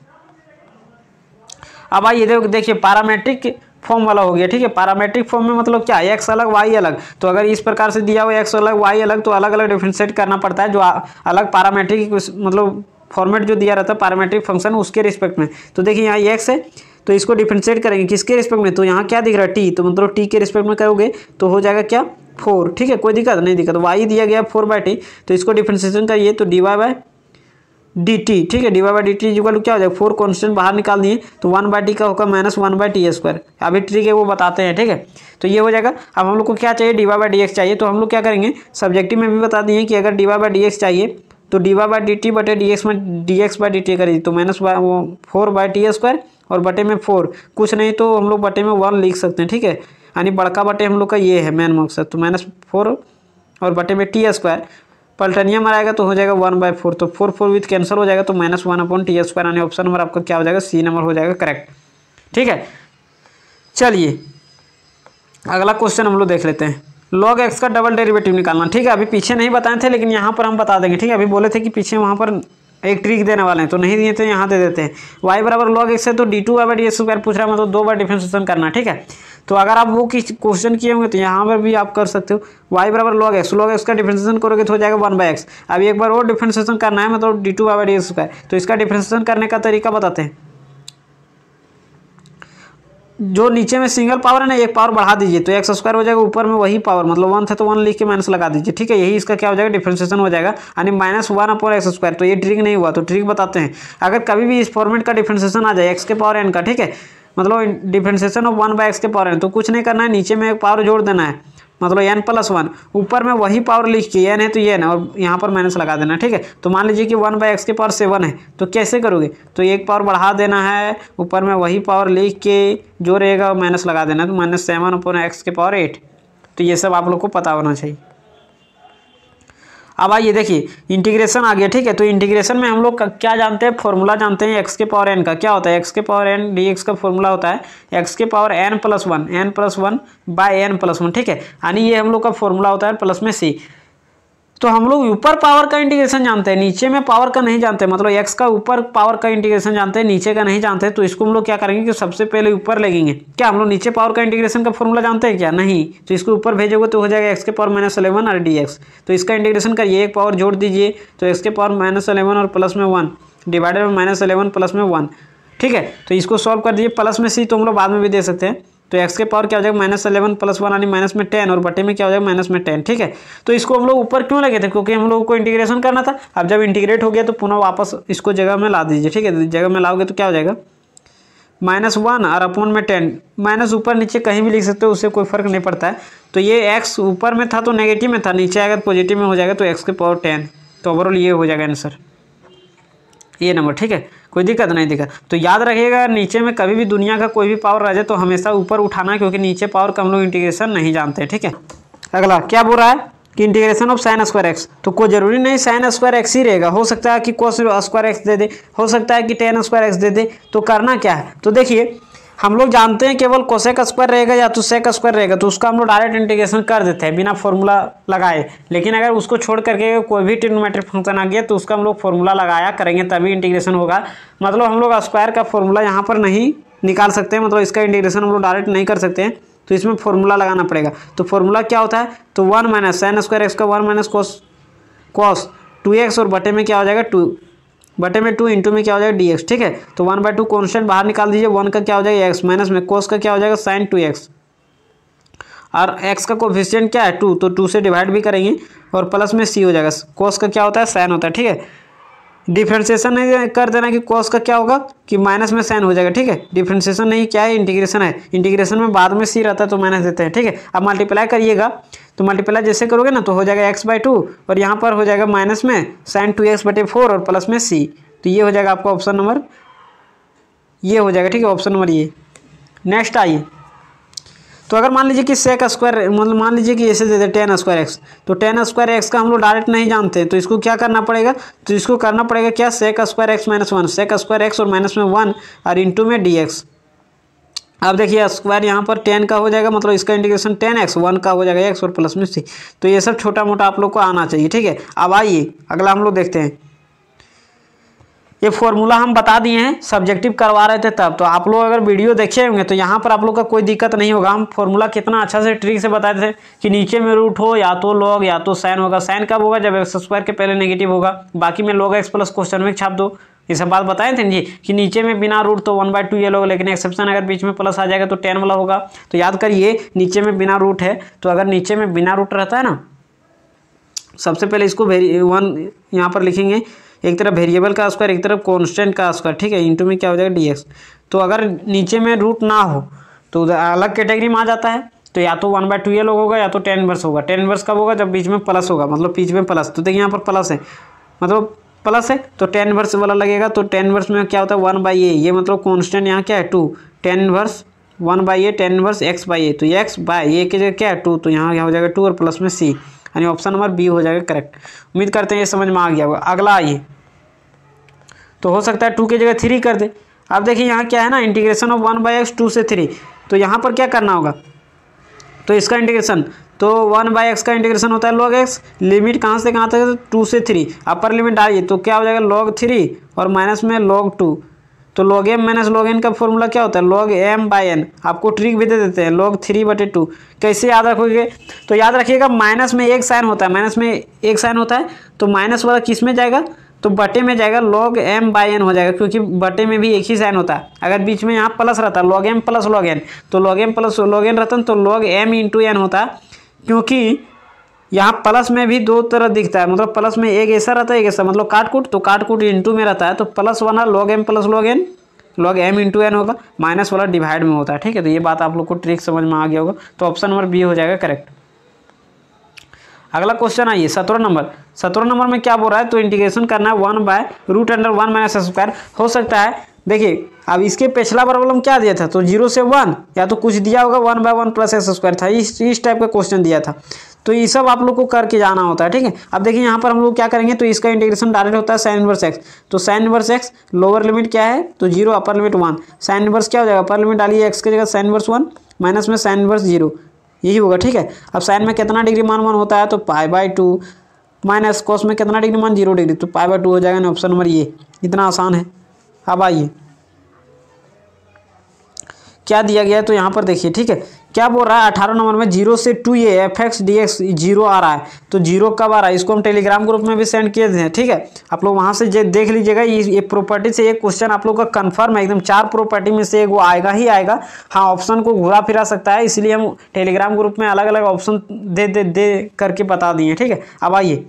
Speaker 1: अब आइए देखिए पैरामेट्रिक फॉर्म वाला हो गया, ठीक है। पैरामेट्रिक फॉर्म में मतलब क्या, x अलग y अलग। तो अगर इस प्रकार से दिया हुआ x अलग y अलग तो अलग अलग डिफरेंशिएट करना पड़ता है, जो अलग पैरामेट्रिक मतलब फॉर्मेट जो दिया रहता है पैरामेट्रिक फंक्शन उसके रिस्पेक्ट में। तो देखिए यहाँ x है तो इसको डिफरेंशिएट करेंगे किसके रिस्पेक्ट में, तो यहाँ क्या दिख रहा है t, तो मतलब t के रिस्पेक्ट में करोगे तो हो जाएगा क्या 4, ठीक है। कोई दिक्कत नहीं, दिक्कत y दिया गया 4/t, तो इसको डिफरेंशिएशन करिए तो dy/dt, ठीक है। dy/dt इक्वल क्या हो जाएगा, 4 कॉन्स्टेंट बाहर निकाल दिए तो 1/t का होगा -1/t²। अभी ट्रिक है वो बताते हैं, ठीक है। तो ये हो जाएगा। अब हम लोग को क्या चाहिए, dy/dx चाहिए। तो हम लोग क्या करेंगे, सब्जेक्टिव में भी बता दिए कि अगर dy/dx चाहिए तो dy/dt बटे dx में dx/dt करिए, तो -4/t² और बटे में 4, कुछ नहीं तो हम लोग बटे में 1 लिख सकते हैं, ठीक है। यानी बड़का बटे हम लोग का ये है मेन मकसद, तो -4 और बटे में t², पलटनिया मराएगा तो हो जाएगा 1/4, तो 4 विथ कैंसिल हो जाएगा तो -1/t²। यानी ऑप्शन नंबर आपका क्या हो जाएगा, सी नंबर हो जाएगा करेक्ट, ठीक है। चलिए अगला क्वेश्चन हम लोग देख लेते हैं। log x का डबल डेरिवेटिव निकालना, ठीक है। अभी पीछे नहीं बताए थे लेकिन यहाँ पर हम बता देंगे, ठीक है। अभी बोले थे कि पीछे वहाँ पर एक ट्रिक देने वाले हैं तो नहीं दिए थे, यहाँ दे देते हैं। y = log x है तो d2/dx² पूछ रहा है, मतलब 2 बार डिफरेंशिएशन करना, ठीक है। तो अगर आप वो क्वेश्चन किए होंगे तो यहाँ पर भी आप कर सकते हो। y = log x का डिफरेंशिएशन करोगे तो हो जाएगा 1/x। अब एक बार और डिफरेंशिएशन करना है, मतलब d2/dx²। तो इसका डिफरेंशिएशन करने का तरीका बताते हैं। जो नीचे में सिंगल पावर है ना, एक पावर बढ़ा दीजिए तो x² हो जाएगा, ऊपर में वही पावर, मतलब 1 था तो 1 लिख के माइनस लगा दीजिए, ठीक है। यही इसका क्या हो जाएगा, डिफरेंशिएशन हो जाएगा, यानी -1/x²। तो ये ट्रिक नहीं हुआ, तो ट्रिक बताते हैं। अगर कभी भी इस फॉर्मेट का डिफरेंशिएशन आ जाए x⁴n का, ठीक है, मतलब डिफरेंशिएशन ऑफ 1/x⁴n, तो कुछ नहीं करना है, नीचे में एक पावर जोड़ देना है, मतलब n+1, ऊपर में वही पावर लिख के n है तो n है और यहाँ पर माइनस लगा देना, ठीक है। तो मान लीजिए कि 1/x⁴ है, तो कैसे करोगे, तो एक पावर बढ़ा देना है, ऊपर में वही पावर लिख के जो रहेगा माइनस लगा देना, तो -7/x⁴, तो ये सब आप लोग को पता होना चाहिए। अब आइए देखिए इंटीग्रेशन आ गया, ठीक है। तो इंटीग्रेशन में हम लोग क्या जानते हैं, फॉर्मूला जानते हैं एक्स के पावर एन का। क्या होता है, एक्स के पावर एन डी एक्स का फॉर्मूला होता है एक्स के power n plus one by n plus one, ठीक है। यानी ये हम लोग का फॉर्मूला होता है प्लस में सी। तो हम लोग ऊपर पावर का इंटीग्रेशन जानते हैं, नीचे में पावर का नहीं जानते, मतलब एक्स का ऊपर पावर का इंटीग्रेशन जानते हैं, नीचे का नहीं जानते। तो इसको हम लोग क्या करेंगे कि सबसे पहले ऊपर लगेंगे। क्या हम लोग नीचे पावर का इंटीग्रेशन का फॉर्मूला जानते हैं क्या, नहीं। तो इसको ऊपर भेजोगे तो हो जाएगा एक्स के पावर -11 और डी एक्स। तो इसका इंटीग्रेशन करिए, एक पावर जोड़ दीजिए तो एक्स के पावर -11 और प्लस में 1 डिवाइडेड बाई -11 प्लस में 1, ठीक है। तो इसको सॉल्व कर दीजिए, प्लस में सी तो हम लोग बाद में भी दे सकते हैं। तो एक्स के पावर क्या हो जाएगा -11 प्लस 1 यानी माइनस में 10 और बटे में क्या हो जाएगा -10, ठीक है। तो इसको हम लोग ऊपर क्यों लगे थे, क्योंकि हम लोगों को इंटीग्रेशन करना था। अब जब इंटीग्रेट हो गया तो पुनः वापस इसको जगह में ला दीजिए, ठीक है। जगह में लाओगे तो क्या हो जाएगा -1 और अपॉन में 10, माइनस ऊपर नीचे कहीं भी लिख सकते हो, उससे कोई फर्क नहीं पड़ता है। तो ये एक्स ऊपर में था तो नेगेटिव में था, नीचे अगर पॉजिटिव में हो जाएगा तो एक्स के पावर 10। तो ओवरऑल ये हो जाएगा आंसर, ये नंबर, ठीक है। कोई दिक्कत नहीं दिक्कत। तो याद रखिएगा नीचे में कभी भी दुनिया का कोई भी पावर आ जाए तो हमेशा ऊपर उठाना, क्योंकि नीचे पावर का हम लोग इंटीग्रेशन नहीं जानते, ठीक है। अगला क्या बोल रहा है कि integration of sine square x. तो कोई जरूरी नहीं साइन स्क्वायर एक्स ही रहेगा, हो सकता है कि कोस स्क्वायर एक्स दे दे, हो सकता है कि टेन स्क्वायर एक्स दे दे। तो करना क्या है, तो देखिए हम लोग जानते हैं केवल कोसेक स्क्वायर रहेगा या तो सेक स्क्वायर रहेगा, तो उसका हम लोग डायरेक्ट इंटीग्रेशन कर देते हैं बिना फॉर्मूला लगाए। लेकिन अगर उसको छोड़ करके कोई भी ट्रिग्नोमेट्रिक फंक्शन आ गया तो उसका हम लोग फॉर्मूला लगाया करेंगे तभी इंटीग्रेशन होगा। मतलब हम लोग स्क्वायर का फॉर्मूला यहाँ पर नहीं निकाल सकते, मतलब इसका इंटीग्रेशन हम लोग डायरेक्ट नहीं कर सकते हैं, तो इसमें फॉर्मूला लगाना पड़ेगा। तो फॉर्मूला क्या होता है, तो 1 माइनस साइन स्क्वायर एक्स का 1 माइनस कॉस 2x और बटे में क्या हो जाएगा 2 बटे में 2 इंटू में क्या हो जाएगा dx, ठीक है। तो 1/2 कॉन्स्टेंट बाहर निकाल दीजिए, 1 का क्या हो जाएगा x माइनस में कोस का क्या हो जाएगा साइन 2x और x का कोफिशिएंट क्या है 2, तो 2 से डिवाइड भी करेंगे और प्लस में c हो जाएगा। कोस का क्या होता है साइन होता है, ठीक है। डिफ्रेंशिएशन नहीं कर देना कि कोस का क्या होगा कि माइनस में साइन हो जाएगा, ठीक है। डिफ्रेंशिएशन नहीं, क्या है इंटीग्रेशन है, इंटीग्रेशन में बाद में सी रहता है तो माइनस देते हैं, ठीक है। अब मल्टीप्लाई करिएगा तो मल्टीप्लाई जैसे करोगे ना तो हो जाएगा x/2 और यहाँ पर हो जाएगा माइनस में साइन 2x/4 और प्लस में c। तो ये हो जाएगा आपका ऑप्शन नंबर, ये हो जाएगा, ठीक है, ऑप्शन नंबर ये। नेक्स्ट आइए, तो अगर मान लीजिए कि सेक स्क्वायर, मतलब मान लीजिए कि ऐसे दे दे टेन स्क्वायर एक्स, तो टेन स्क्वायर एक्स का हम लोग डायरेक्ट नहीं जानते, तो इसको क्या करना पड़ेगा, तो इसको करना पड़ेगा क्या sec square x minus 1, sec square x और माइनस में 1 और इंटू में dx। अब देखिए स्क्वायर यहाँ पर 10 का हो जाएगा, मतलब इसका इंटीग्रेशन 10x, 1 का हो जाएगा x और प्लस में c। तो ये सब छोटा मोटा आप लोग को आना चाहिए, ठीक है। अब आइए अगला हम लोग देखते हैं, ये फॉर्मूला हम बता दिए हैं, सब्जेक्टिव करवा रहे थे तब। तो आप लोग अगर वीडियो देखे होंगे तो यहाँ पर आप लोग का कोई दिक्कत नहीं होगा। हम फॉर्मूला कितना अच्छा से ट्रिक से बताए थे कि नीचे में रूट हो या तो लॉग या तो साइन होगा। साइन कब होगा, जब एक्स स्क्वायर के पहले नेगेटिव होगा, बाकी में लॉग एक्स प्लस क्वेश्चन में छाप दो। ये सब बात बताए थे जी कि नीचे में बिना रूट तो 1/2 ये लोग, लेकिन एक्सेप्शन अगर बीच में प्लस आ जाएगा तो 10 वाला होगा। तो याद करिए नीचे में बिना रूट है, तो अगर नीचे में बिना रूट रहता है ना, सबसे पहले इसको 1 यहाँ पर लिखेंगे, एक तरफ वेरिएबल का स्क्वायर एक तरफ कांस्टेंट का स्क्वायर, ठीक है, इंटू में क्या हो जाएगा dx। तो अगर नीचे में रूट ना हो तो अलग कैटेगरी में आ जाता है, तो या तो 1/2 ये लोग होगा या तो 10 इनवर्स होगा। 10 इनवर्स कब होगा, जब बीच में प्लस होगा, मतलब बीच में प्लस। तो देखिए यहाँ पर प्लस है, मतलब प्लस है तो 10 इनवर्स वाला लगेगा। तो 10 इनवर्स में क्या होता है 1/a, ये मतलब कांस्टेंट यहाँ क्या है 2, 10 इनवर्स 1/a 10 इनवर्स x/a, तो x/a की जगह क्या है 2, तो यहाँ हो जाएगा 2 और प्लस में c, यानी ऑप्शन नंबर बी हो जाएगा करेक्ट। उम्मीद करते हैं ये समझ में आ गया होगा। अगला आइए, तो हो सकता है 2 की जगह 3 कर दे। अब देखिए यहाँ क्या है ना, इंटीग्रेशन ऑफ 1/x 2 से 3, तो यहाँ पर क्या करना होगा, तो इसका इंटीग्रेशन, तो 1/x का इंटीग्रेशन होता है log x, लिमिट कहाँ से कहाँ तक, 2 से 3, अपर लिमिट डालिए तो क्या हो जाएगा log 3 और माइनस में log 2। तो log m minus log n का फॉर्मूला क्या होता है log m/n। आपको ट्रिक भी दे देते हैं log 3/2। कैसे याद रखोगे, तो याद रखिएगा माइनस में एक साइन होता है, माइनस में एक साइन होता है, तो माइनस वाला किस में जाएगा, तो बटे में जाएगा, log m/n हो जाएगा, क्योंकि बटे में भी एक ही साइन होता है। अगर बीच में यहाँ प्लस रहता है log m plus log n, तो log m plus log n रहता है तो log m इंटू n होता है, क्योंकि यहाँ प्लस में भी दो तरह दिखता है, मतलब प्लस में एक ऐसा रहता है एक ऐसा, मतलब काट कूट, तो काट कूट इंटू में रहता है, तो प्लस वाला log m plus log n, log m into n होगा, माइनस वाला डिवाइड में होता है, ठीक है। तो ये बात आप लोग को ट्रिक समझ में आ गया होगा, तो ऑप्शन नंबर बी हो जाएगा करेक्ट। अगला क्वेश्चन आइए 17 नंबर। 17 नंबर में क्या बोल रहा है, तो इंटीग्रेशन करना है 1/√1 - x²। हो सकता है देखिए अब इसके पिछला प्रॉब्लम क्या दिया था, तो 0 से 1 या तो कुछ दिया होगा 1/1 + x² था, इस टाइप का क्वेश्चन दिया था। तो ये सब आप लोग को करके जाना होता है, ठीक है। अब देखिए यहाँ पर हम लोग क्या करेंगे, तो इसका इंटीग्रेशन डायरेक्ट होता है sin इनवर्स x। तो sin inverse x lower limit क्या है, तो 0, अपर लिमिट 1। sin इनवर्स क्या हो जाएगा, अपर लिमिट डालिए x की जगह sin इनवर्स 1 माइनस में sin इनवर्स 0, यही होगा, ठीक है। अब साइन में कितना डिग्री मान 1 होता है, तो π/2 माइनस कॉस में कितना डिग्री मान 0 डिग्री, तो π/2 हो जाएगा ना, ऑप्शन नंबर ये। इतना आसान है। अब आइए क्या दिया गया है, तो यहाँ पर देखिए, ठीक है, क्या बोल रहा है 18 नंबर में 0 से 2a fx dx 0 आ रहा है। तो 0 कब आ रहा है, इसको हम टेलीग्राम ग्रुप में भी सेंड किए थे, ठीक है। आप लोग वहाँ से देख लीजिएगा। ये प्रॉपर्टी से एक क्वेश्चन आप लोग का कंफर्म है एकदम, 4 प्रॉपर्टी में से एक वो आएगा ही आएगा। हाँ, ऑप्शन को घुरा फिरा सकता है, इसलिए हम टेलीग्राम ग्रुप में अलग अलग ऑप्शन दे करके बता दिए, ठीक है। अब आइए,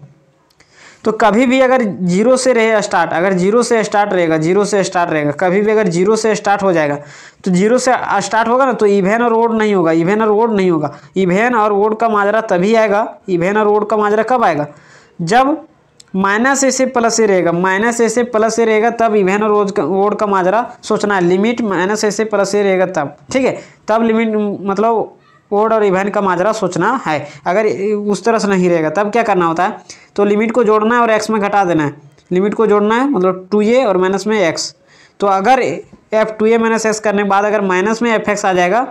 Speaker 1: तो कभी भी अगर 0 से रहे स्टार्ट, अगर 0 से स्टार्ट रहेगा, 0 से स्टार्ट रहेगा, कभी भी अगर 0 से स्टार्ट हो जाएगा, तो 0 से स्टार्ट होगा ना, तो इवेन और ओड नहीं होगा, इवेन और ओड नहीं होगा। इवेन और ओड का माजरा तभी आएगा, इवेन और ओड का माजरा कब आएगा, जब -a से +a रहेगा, -a से +a रहेगा, तब इवेन और ओड का माजरा सोचना है। लिमिट -a से +a रहेगा तब, ठीक है, तब लिमिट मतलब ओड और इवेन का माजरा सोचना है। अगर उस तरह से नहीं रहेगा तब क्या करना होता है, तो लिमिट को जोड़ना है और x में घटा देना है। लिमिट को जोड़ना है मतलब 2a और माइनस में x। तो अगर f2a - x करने के बाद अगर माइनस में fx आ जाएगा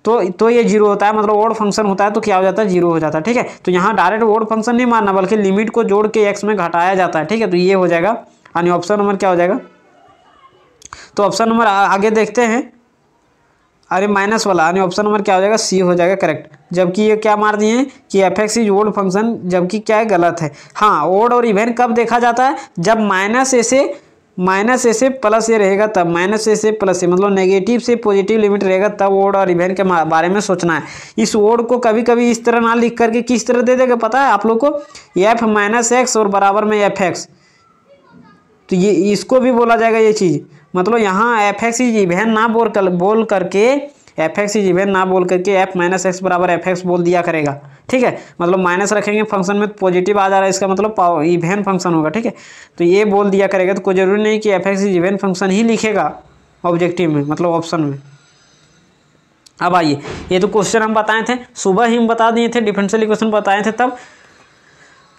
Speaker 1: तो ये 0 होता है, मतलब ओड फंक्शन होता है, तो क्या हो जाता है, 0 हो जाता है, ठीक है। तो यहाँ डायरेक्ट ओड फंक्शन नहीं मानना, बल्कि लिमिट को जोड़ के x में घटाया जाता है, ठीक है। तो ये हो जाएगा, यानी ऑप्शन नंबर क्या हो जाएगा, तो ऑप्शन नंबर आगे देखते हैं। अरे माइनस वाला, यानी ऑप्शन नंबर क्या हो जाएगा, सी हो जाएगा करेक्ट। जबकि ये क्या मार दिए हैं कि fx इज ओड फंक्शन, जबकि क्या है, गलत है। हाँ, ओड और इवेन कब देखा जाता है, जब -a से +a रहेगा तब, -a से +a मतलब नेगेटिव से पॉजिटिव लिमिट रहेगा तब ओड और इवेन के बारे में सोचना है। इस ओड को कभी कभी इस तरह ना लिख करके किस तरह दे देगा पता है आप लोग को, f - x और बराबर में fx, तो ये इसको भी बोला जाएगा ये चीज़। मतलब यहाँ fx इज इवेन ना बोल करके fx इज इवेन ना बोल करके f - x बराबर fx बोल दिया करेगा, ठीक है। मतलब माइनस रखेंगे फंक्शन में, पॉजिटिव आ जा रहा है, इसका मतलब इवेन फंक्शन होगा, ठीक है। तो ये बोल दिया करेगा, तो कोई जरूरी नहीं कि fx इज इवेन फंक्शन ही लिखेगा ऑब्जेक्टिव में, मतलब ऑप्शन में। अब आइए, ये तो क्वेश्चन हम बताए थे, सुबह ही हम बता दिए थे, डिफरेंशियल इक्वेशन बताए थे तब,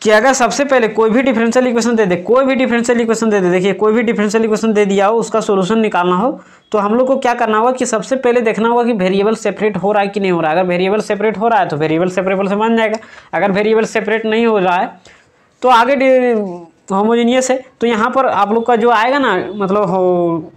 Speaker 1: कि अगर सबसे पहले कोई भी डिफरेंशियल इक्वेशन दे दे, कोई भी डिफरेंशियल इक्वेशन दे दे, देखिए कोई भी डिफरेंशियल इक्वेशन दे दिया हो, उसका सॉल्यूशन निकालना हो, तो हम लोग को क्या करना होगा कि सबसे पहले देखना होगा कि वेरिएबल सेपरेट हो रहा है कि नहीं हो रहा है। अगर वेरिएबल सेपरेट हो रहा है तो वेरिएबल सेपरेबल से बन जाएगा। अगर वेरिएबल सेपरेट नहीं हो रहा है तो आगे होमोजेनियस है। तो यहाँ पर आप लोग का जो आएगा ना, मतलब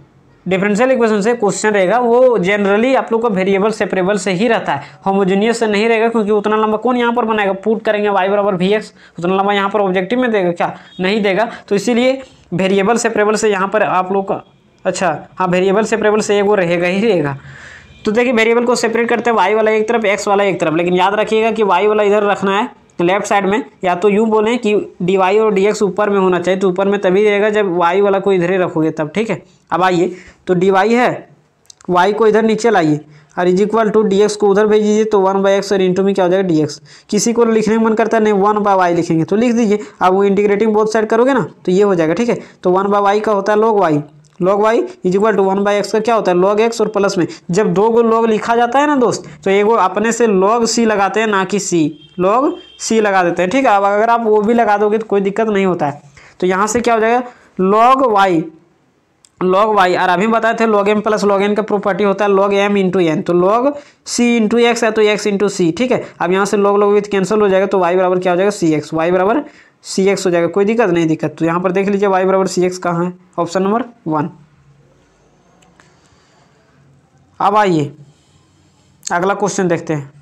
Speaker 1: डिफरेंशियल इक्वेशन से क्वेश्चन रहेगा, वो जनरली आप लोग का वेरिएबल सेपरेबल से ही रहता है, होमोजेनियस से नहीं रहेगा, क्योंकि उतना लंबा कौन यहाँ पर बनाएगा, पुट करेंगे y = vx, उतना लंबा यहाँ पर ऑब्जेक्टिव में देगा क्या, नहीं देगा। तो इसीलिए वेरिएबल सेपरेबल से यहाँ पर आप लोग का, अच्छा हाँ, वेरिएबल सेपरेबल से वो रहेगा ही रहेगा। तो देखिए वेरिएबल को सेपरेट करते हैं, y वाला एक तरफ, x वाला एक तरफ, लेकिन याद रखिएगा कि y वाला इधर रखना है लेफ्ट साइड में, या तो यूँ बोलें कि dy और dx ऊपर में होना चाहिए, तो ऊपर में तभी रहेगा जब y वाला को इधर ही रखोगे तब, ठीक है। अब आइए, तो dy है, y को इधर नीचे लाइए और इज इक्वल टू dx को उधर भेज दीजिए, तो 1/x और इंटू में क्या हो जाएगा dx। किसी को लिखने का मन करता है नहीं 1/y लिखेंगे तो लिख दीजिए, अब वो इंटीग्रेटिंग बोथ साइड करोगे ना तो ये हो जाएगा, ठीक है। तो 1/y का होता है log y is equal to 1/x का क्या होता है log x, और प्लस में जब दो गो log लिखा जाता है ना दोस्त, तो एक वो अपने से log c लगाते हैं, ना कि c, log c लगा देते हैं, ठीक है। अब अगर आप वो भी लगा दोगे तो कोई दिक्कत नहीं होता है। तो यहाँ से क्या हो जाएगा log y, और अभी बताए थे log m + log n का प्रॉपर्टी होता है log m × n, तो log c × x है तो x × c, ठीक है। अब यहाँ से log विथ कैंसिल हो जाएगा, तो y बराबर क्या हो जाएगा cx, y बराबर cx हो जाएगा, कोई दिक्कत नहीं दिक्कत। तो यहाँ पर देख लीजिए y बराबर cx कहाँ है, ऑप्शन नंबर 1। अब आइए अगला क्वेश्चन देखते हैं।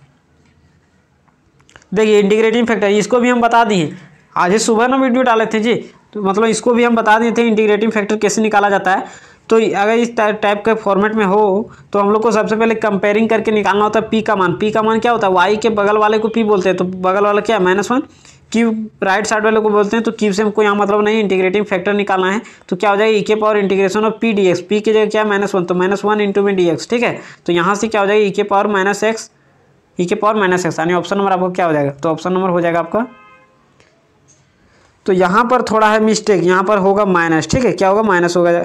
Speaker 1: देखिए इंटीग्रेटिंग फैक्टर, इसको भी हम बता दिए, आज ही सुबह ना वीडियो डाले थे जी, तो मतलब इसको भी हम बता दिए थे इंटीग्रेटिंग फैक्टर कैसे निकाला जाता है। तो अगर इस टाइप के फॉर्मेट में हो तो हम लोग को सबसे पहले कंपेयरिंग करके निकालना होता है p का मान। p का मान क्या होता है, y के बगल वाले को p बोलते हैं, तो बगल वाला क्या है -1, क्यूब राइट साइड वाले को बोलते हैं, तो क्यूब से हमको यहाँ मतलब नहीं, इंटीग्रेटिंग फैक्टर निकालना है। तो क्या हो जाएगा e के power integration of p dx, p की जगह क्या है -1, तो -1 इंटू में dx, ठीक है। तो यहाँ से क्या हो जाएगा e के पावर -x, यानी ऑप्शन नंबर आपको क्या हो जाएगा, तो ऑप्शन नंबर हो जाएगा आपका, तो यहाँ पर थोड़ा है मिस्टेक, यहाँ पर होगा माइनस, ठीक है, क्या होगा माइनस होगा,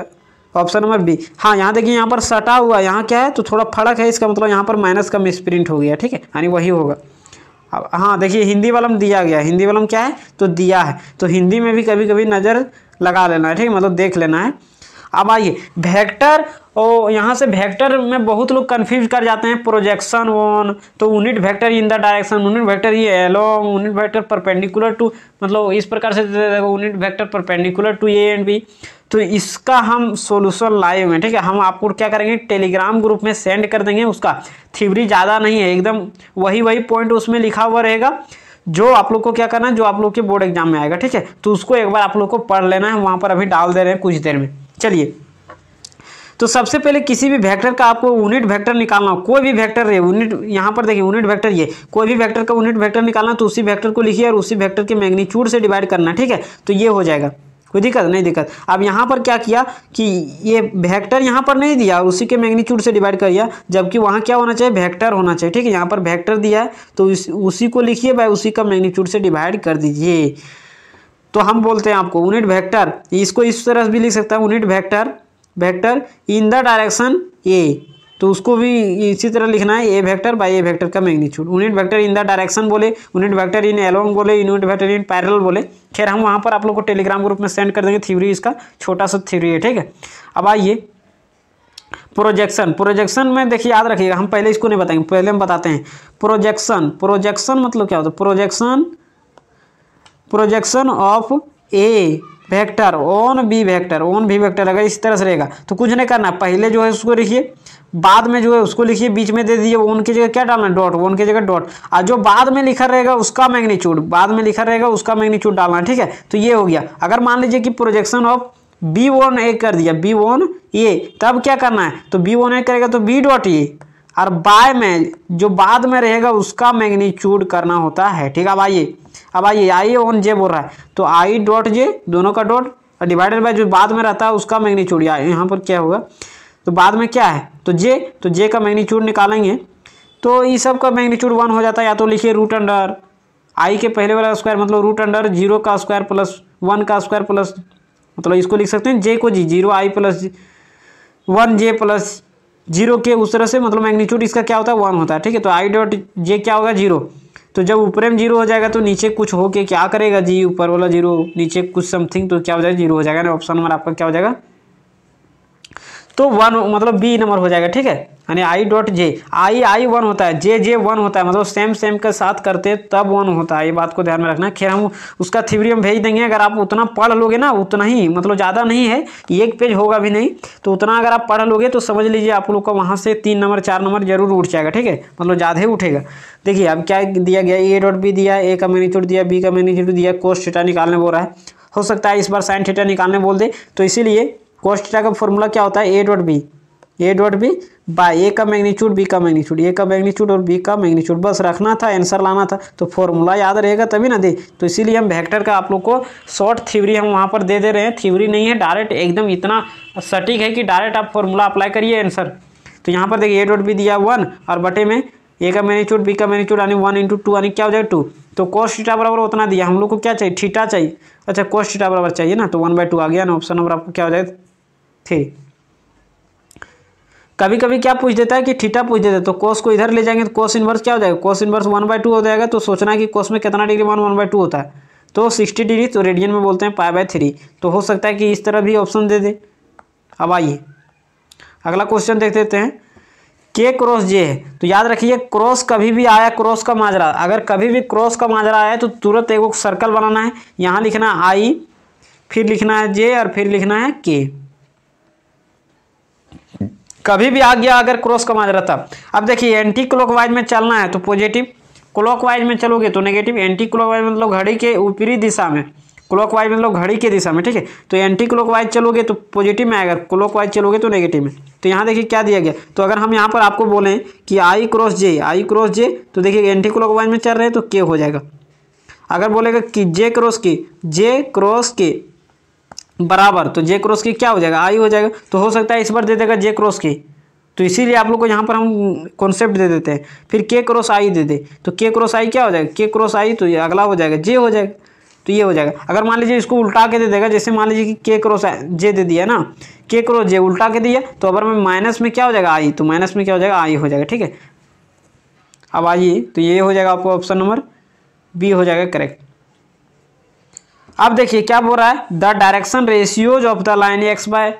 Speaker 1: ऑप्शन नंबर बी। हाँ यहाँ देखिए यहाँ पर सटा हुआ यहाँ क्या है तो थोड़ा फर्क है, इसका मतलब यहाँ पर माइनस का मिसप्रिंट हो गया, ठीक है, यानी वही होगा। अब हाँ देखिए हिंदी वाला में दिया गया, हिंदी वाला में क्या है तो दिया है, तो हिंदी में भी कभी कभी नज़र लगा लेना है, ठीक है, मतलब देख लेना है। अब आइए वेक्टर, और यहाँ से वेक्टर में बहुत लोग कंफ्यूज कर जाते हैं, प्रोजेक्शन वन तो unit vector in the direction, unit vector ये along, unit vector perpendicular to, मतलब इस प्रकार से unit vector perpendicular to a and b. तो इसका हम सॉल्यूशन लाए हुए हैं, ठीक है, हम आपको क्या करेंगे टेलीग्राम ग्रुप में सेंड कर देंगे। उसका थ्योरी ज़्यादा नहीं है, एकदम वही पॉइंट उसमें लिखा हुआ रहेगा जो आप लोग को क्या करना है, जो आप लोग के बोर्ड एग्जाम में आएगा, ठीक है, तो उसको एक बार आप लोग को पढ़ लेना है, वहाँ पर अभी डाल दे रहे हैं कुछ देर में। चलिए तो सबसे पहले किसी भी वेक्टर का आपको यूनिट वेक्टर निकालना हो, कोई भी वेक्टर रहे यूनिट, यहाँ पर देखिए यूनिट वेक्टर ये कोई भी वेक्टर का यूनिट वेक्टर निकालना तो उसी वेक्टर को लिखिए और उसी वेक्टर के मैग्नीट्यूड से डिवाइड करना, ठीक है, तो ये हो जाएगा, कोई दिक्कत नहीं दिक्कत। अब यहाँ पर क्या किया कि ये वेक्टर यहाँ पर नहीं दिया और उसी के मैग्नीट्यूड से डिवाइड कर दिया, जबकि वहाँ क्या होना चाहिए वेक्टर होना चाहिए, ठीक है, यहाँ पर वेक्टर दिया है तो उसी को लिखिए भाई, उसी का मैग्नीट्यूड से डिवाइड कर दीजिए। तो हम बोलते हैं आपको यूनिट वेक्टर, इसको इस तरह भी लिख सकता है unit vector in the direction a, तो उसको भी इसी तरह लिखना है, a vector by a vector का magnitude. Unit vector in the direction बोले, यूनिट वेक्टर इन अलोंग बोले, यूनिट वेक्टर इन पैरेलल बोले। खैर हम वहाँ पर आप लोग को टेलीग्राम ग्रुप में सेंड कर देंगे थ्योरी, इसका छोटा सा थ्योरी है, ठीक है। अब आइए प्रोजेक्शन में देखिए याद रखिएगा, हम पहले इसको नहीं बताएंगे, पहले हम बताते हैं प्रोजेक्शन मतलब क्या होता है, projection of A vector on B vector अगर इस तरह से रहेगा तो कुछ नहीं करना, पहले जो है उसको लिखिए, बाद में जो है उसको लिखिए, बीच में दे दीजिए वन की जगह क्या डालना है डॉट, वन की जगह डॉट, और जो बाद में लिखा रहेगा उसका मैग्नीट्यूड डालना, ठीक है। तो ये हो गया। अगर मान लीजिए कि प्रोजेक्शन ऑफ B1A कर दिया, B1A, तब क्या करना है तो B1A करेगा तो B डॉट ए, और बाय में जो बाद में रहेगा उसका मैग्नीट्यूड करना होता है, ठीक है। अब आइए आई ऑन जे बोल रहा है तो आई डॉट जे दोनों का डॉट डिवाइडेड बाय जो बाद में रहता है उसका मैग्नीट्यूड, यहाँ पर क्या होगा तो बाद में क्या है तो जे का मैग्नीट्यूड निकालेंगे तो ये सब का मैग्नीट्यूड 1 हो जाता है। या तो लिखिए रूट अंडर आई के पहले वाला स्क्वायर, मतलब रूट अंडर 0 का स्क्वायर प्लस 1 का स्क्वायर प्लस, मतलब इसको लिख सकते हैं जे को जी 0 आई प्लस 1 जे प्लस 0 के उस तरह से, मतलब मैग्नीट्यूड इसका क्या होता है 1 होता है, ठीक है। तो आई डॉट जे क्या होगा 0, तो जब ऊपर में 0 हो जाएगा तो नीचे कुछ हो के क्या करेगा जी, ऊपर वाला 0 नीचे कुछ समथिंग, तो क्या हो जाएगा 0 हो जाएगा ना, ऑप्शन नंबर आपका क्या हो जाएगा तो 1, मतलब बी नंबर हो जाएगा, ठीक है। यानी आई डॉट जे आई 1 होता है, जे 1 होता है, मतलब सेम के साथ करते हैं तब 1 होता है, ये बात को ध्यान में रखना। खैर हम उसका थ्योरी हम भेज देंगे, अगर आप उतना पढ़ लोगे ना, उतना ही मतलब ज़्यादा नहीं है, एक पेज होगा भी नहीं, तो उतना अगर आप पढ़ लोगे तो समझ लीजिए आप लोग का वहाँ से 3 नंबर 4 नंबर जरूर उठ जाएगा, ठीक है, मतलब ज़्यादा ही उठेगा। देखिए अब क्या दिया गया, ए डॉट बी दिया, ए का मैग्नीट्यूड दिया, बी का मैग्नीट्यूड दिया, कोस थीटा निकालने बोल रहा है, हो सकता है इस बार साइन थीटा निकालने बोल दे, तो इसीलिए कोस थीटा का फॉर्मूला क्या होता है ए डॉट बी बाय ए का मैग्नीट्यूड बी का मैग्नीट्यूड, ए का मैग्नीट्यूड और बी का मैग्नीट्यूड, बस रखना था, आंसर लाना था, तो फॉर्मूला याद रहेगा तभी ना दे। तो इसीलिए हम वेक्टर का आप लोग को शॉर्ट थ्योरी हम वहाँ पर दे रहे हैं, थ्योरी नहीं है, डायरेक्ट एकदम इतना सटीक है कि डायरेक्ट आप फॉर्मूला अप्लाई करिए आंसर। तो यहाँ पर देखिए ए डॉट बी दिया 1 और बटे में ए का मैग्नीट्यूड बी का मैग्नीट्यूड यानी 1 × 2 यानी क्या हो जाएगा 2, तो कोस थीटा बराबर उतना दिया, हम लोग को क्या चाहिए थीटा चाहिए, अच्छा कोस थीटा बराबर चाहिए ना, तो 1/2 आ गया ना, ऑप्शन नंबर आपको क्या हो जाएगा 3। कभी कभी क्या पूछ देता है कि थीटा पूछ देता है, तो कोस को इधर ले जाएंगे तो कोस इनवर्स क्या हो जाएगा, कोस इनवर्स 1/2 हो जाएगा, तो सोचना है कि कोस में कितना डिग्री 1/2 होता है, तो 60 डिग्री, तो रेडियन में बोलते हैं π/3, तो हो सकता है कि इस तरह भी ऑप्शन दे दे। अब आइए अगला क्वेश्चन देख लेते हैं, के क्रॉस जे है, तो याद रखिए क्रॉस कभी भी आया, क्रॉस का माजरा, अगर कभी भी क्रॉस का माजरा आया तो तुरंत एक सर्कल बनाना है, यहाँ लिखना है आई, फिर लिखना है जे और फिर लिखना है के, कभी भी आ गया अगर क्रॉस का माजरा तब। अब देखिए एंटी क्लॉकवाइज में चलना है तो पॉजिटिव, क्लॉकवाइज में चलोगे तो नेगेटिव, एंटी क्लॉकवाइज मतलब घड़ी के ऊपरी दिशा में, क्लॉकवाइज मतलब घड़ी के दिशा में, ठीक है, तो एंटी क्लॉकवाइज चलोगे तो पॉजिटिव में आएगा, क्लॉकवाइज चलोगे तो नेगेटिव में। तो यहाँ देखिए क्या दिया गया, तो अगर हम यहाँ पर आपको बोलें कि आई क्रॉस जे, तो देखिए एंटी क्लॉकवाइज में चल रहे हैं तो के हो जाएगा। अगर बोलेगा कि जे क्रॉस के बराबर, तो जे क्रॉस की क्या हो जाएगा आई हो जाएगा, तो हो सकता है इस बार दे देगा जे क्रॉस की, तो इसीलिए आप लोग को यहाँ पर हम कॉन्सेप्ट दे देते हैं, फिर के क्रॉस आई दे दे, तो के क्रॉस आई क्या हो जाएगा, के क्रॉस आई, तो ये अगला हो जाएगा जे हो जाएगा, तो ये हो जाएगा। अगर मान लीजिए इसको उल्टा के दे देगा, जैसे मान लीजिए कि के क्रॉस जे दे दिया ना, के क्रॉस जे उल्टा के दिया, तो अगर मैं माइनस में क्या हो जाएगा आई, तो माइनस में क्या हो जाएगा आई हो जाएगा। ठीक है, अब आइए तो ये हो जाएगा आपको ऑप्शन नंबर बी हो जाएगा करेक्ट। अब देखिए क्या बोल रहा है, the direction ratios of the line x/1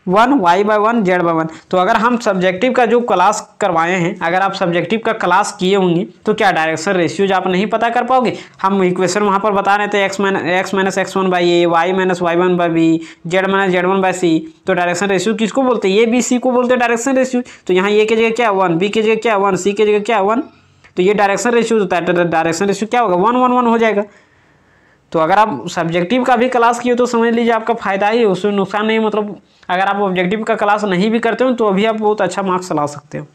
Speaker 1: y/1 z/1। तो अगर हम सब्जेक्टिव का जो क्लास करवाए हैं, अगर आप सब्जेक्टिव का क्लास किए होंगे तो क्या डायरेक्शन रेशियोज आप नहीं पता कर पाओगे। हम इक्वेशन वहाँ पर बता रहे थे x - x1/a, y - y1/b, z - z1/c। तो डायरेक्शन रेशियो किसको बोलते हैं, ए बी सी को बोलते हैं डायरेक्शन रेशियो। तो यहाँ ए की जगह क्या 1, बी की जगह क्या 1, सी की जगह क्या 1, तो ये डायरेक्शन रेशियो होता है। तो डायरेक्शन रेशियो क्या होगा 1 1 1 हो जाएगा। तो अगर आप सब्जेक्टिव का भी क्लास किए तो समझ लीजिए आपका फायदा ही है, उसमें नुकसान नहीं। मतलब अगर आप ऑब्जेक्टिव का क्लास नहीं भी करते हो तो अभी आप बहुत अच्छा मार्क्स ला सकते हो।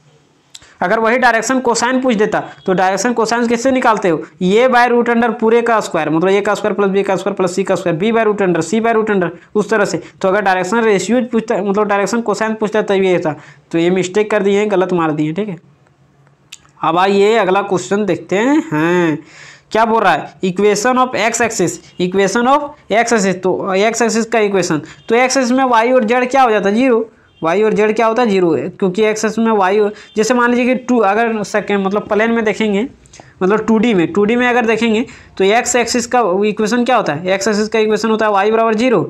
Speaker 1: अगर वही डायरेक्शन कोसाइन पूछ देता तो डायरेक्शन कोसाइन किससे निकालते हो, ए बाय रूट अंडर पूरे का स्क्वायर, मतलब ए का स्क्वायर प्लस बी का स्क्वायर प्लस सी का square, B by root under C by root under, उस तरह से। तो अगर डायरेक्शन रेशियो पूछता, मतलब डायरेक्शन कोसाइन पूछता तब ये था। तो ये मिस्टेक कर दिए, गलत मार दिए। ठीक है, अब आइए अगला क्वेश्चन देखते हैं। क्या बोल रहा है, equation of x axis, equation of x axis. तो एक्स एक्सिस का इक्वेशन, तो एक्स एक्सिस में वाई और जेड क्या हो जाता है जीरो, वाई और जेड क्या होता है जीरो, क्योंकि एक्स एक्सिस में वाई, जैसे मान लीजिए कि टू, अगर सेकेंड मतलब प्लेन में देखेंगे, मतलब 2D में अगर देखेंगे तो एक्स एक्सिस का इक्वेशन क्या होता है, एक्स एक्सिस का इक्वेशन होता है वाई बराबर जीरो।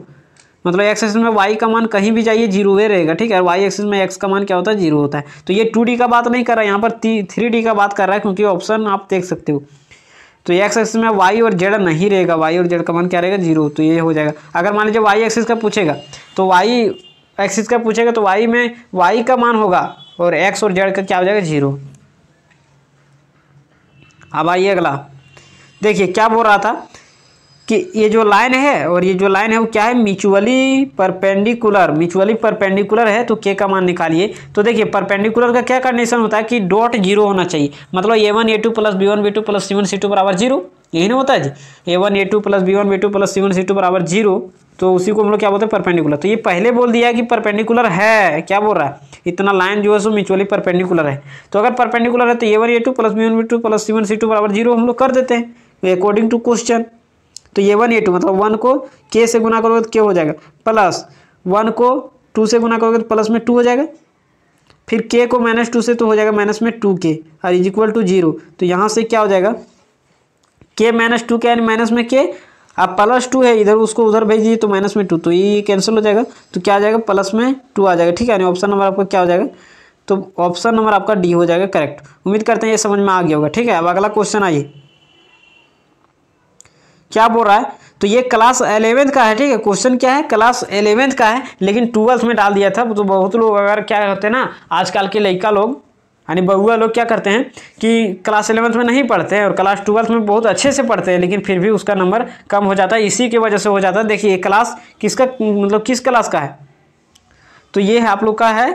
Speaker 1: मतलब एक्स एक्सिस में वाई का मान कहीं भी जाइए जीरो ही रहेगा। ठीक है, और वाई एक्सिस में एक्स का मान क्या होता है जीरो होता है। तो ये 2D का बात नहीं कर रहा है, यहाँ पर 3D का बात कर रहा है, क्योंकि ऑप्शन आप देख सकते हो। तो एक्स एक्सिस में वाई और जेड नहीं रहेगा, वाई और जेड का मान क्या रहेगा जीरो। तो ये हो जाएगा। अगर मान लीजिए वाई एक्सिस का पूछेगा तो वाई एक्सिस का पूछेगा तो वाई में वाई का मान होगा और एक्स और जेड का क्या हो जाएगा जीरो। अब आइए अगला, देखिए क्या बोल रहा था कि ये जो लाइन है और ये जो लाइन है वो क्या है, म्यूचुअली परपेंडिकुलर है। तो के का मान निकालिए। तो देखिए परपेंडिकुलर का क्या कंडीशन होता है कि डॉट जीरो होना चाहिए, मतलब a1 a2 plus b1 b2 plus c1 c2 बराबर जीरो, यही ना होता है जी। a1 a2 plus b1 b2 plus c1 c2 बराबर जीरो, तो उसी को हम लोग क्या बोलते हैं परपेंडिकुलर। तो ये पहले बोल दिया कि परपेंडिकुलर है, क्या बोल रहा है, इतना लाइन जो है सो म्यूचुअली परपेंडिकुलर है। तो अगर परपेंडिकुलर है तो a1 a2 plus b1 b2 plus c1 c2 बराबर जीरो हम लोग कर देते हैं अकॉर्डिंग टू क्वेश्चन। तो a1 a2 मतलब 1 को k से गुना करोगे तो क्या हो जाएगा प्लस 1 को 2 से गुना करोगे तो प्लस में 2 हो जाएगा, फिर k को -2 से तो हो जाएगा माइनस में 2k और इज इक्वल टू जीरो। तो यहाँ से क्या हो जाएगा k - 2k यानी माइनस में k, अब +2 है इधर, उसको उधर भेज दिए तो माइनस में 2, तो ये कैंसिल हो जाएगा। तो क्या आ जाएगा प्लस में 2 आ जाएगा। ठीक है, यानी ऑप्शन नंबर आपका क्या हो जाएगा, तो ऑप्शन नंबर आपका डी हो जाएगा करेक्ट। उम्मीद करते हैं ये समझ में आ गया होगा। ठीक है, अब अगला क्वेश्चन आइए, क्या बोल रहा है, तो ये क्लास 11th का है। ठीक है, क्वेश्चन क्या है क्लास 11th का है, लेकिन 12th में डाल दिया था। तो बहुत लोग अगर क्या करते हैं ना, आजकल के लड़का लोग यानी बहुआ लोग क्या करते हैं कि क्लास 11th में नहीं पढ़ते हैं और क्लास 12th में बहुत अच्छे से पढ़ते हैं, लेकिन फिर भी उसका नंबर कम हो जाता है, इसी की वजह से हो जाता है। देखिए क्लास किसका, मतलब किस क्लास का है, तो ये है आप लोग का है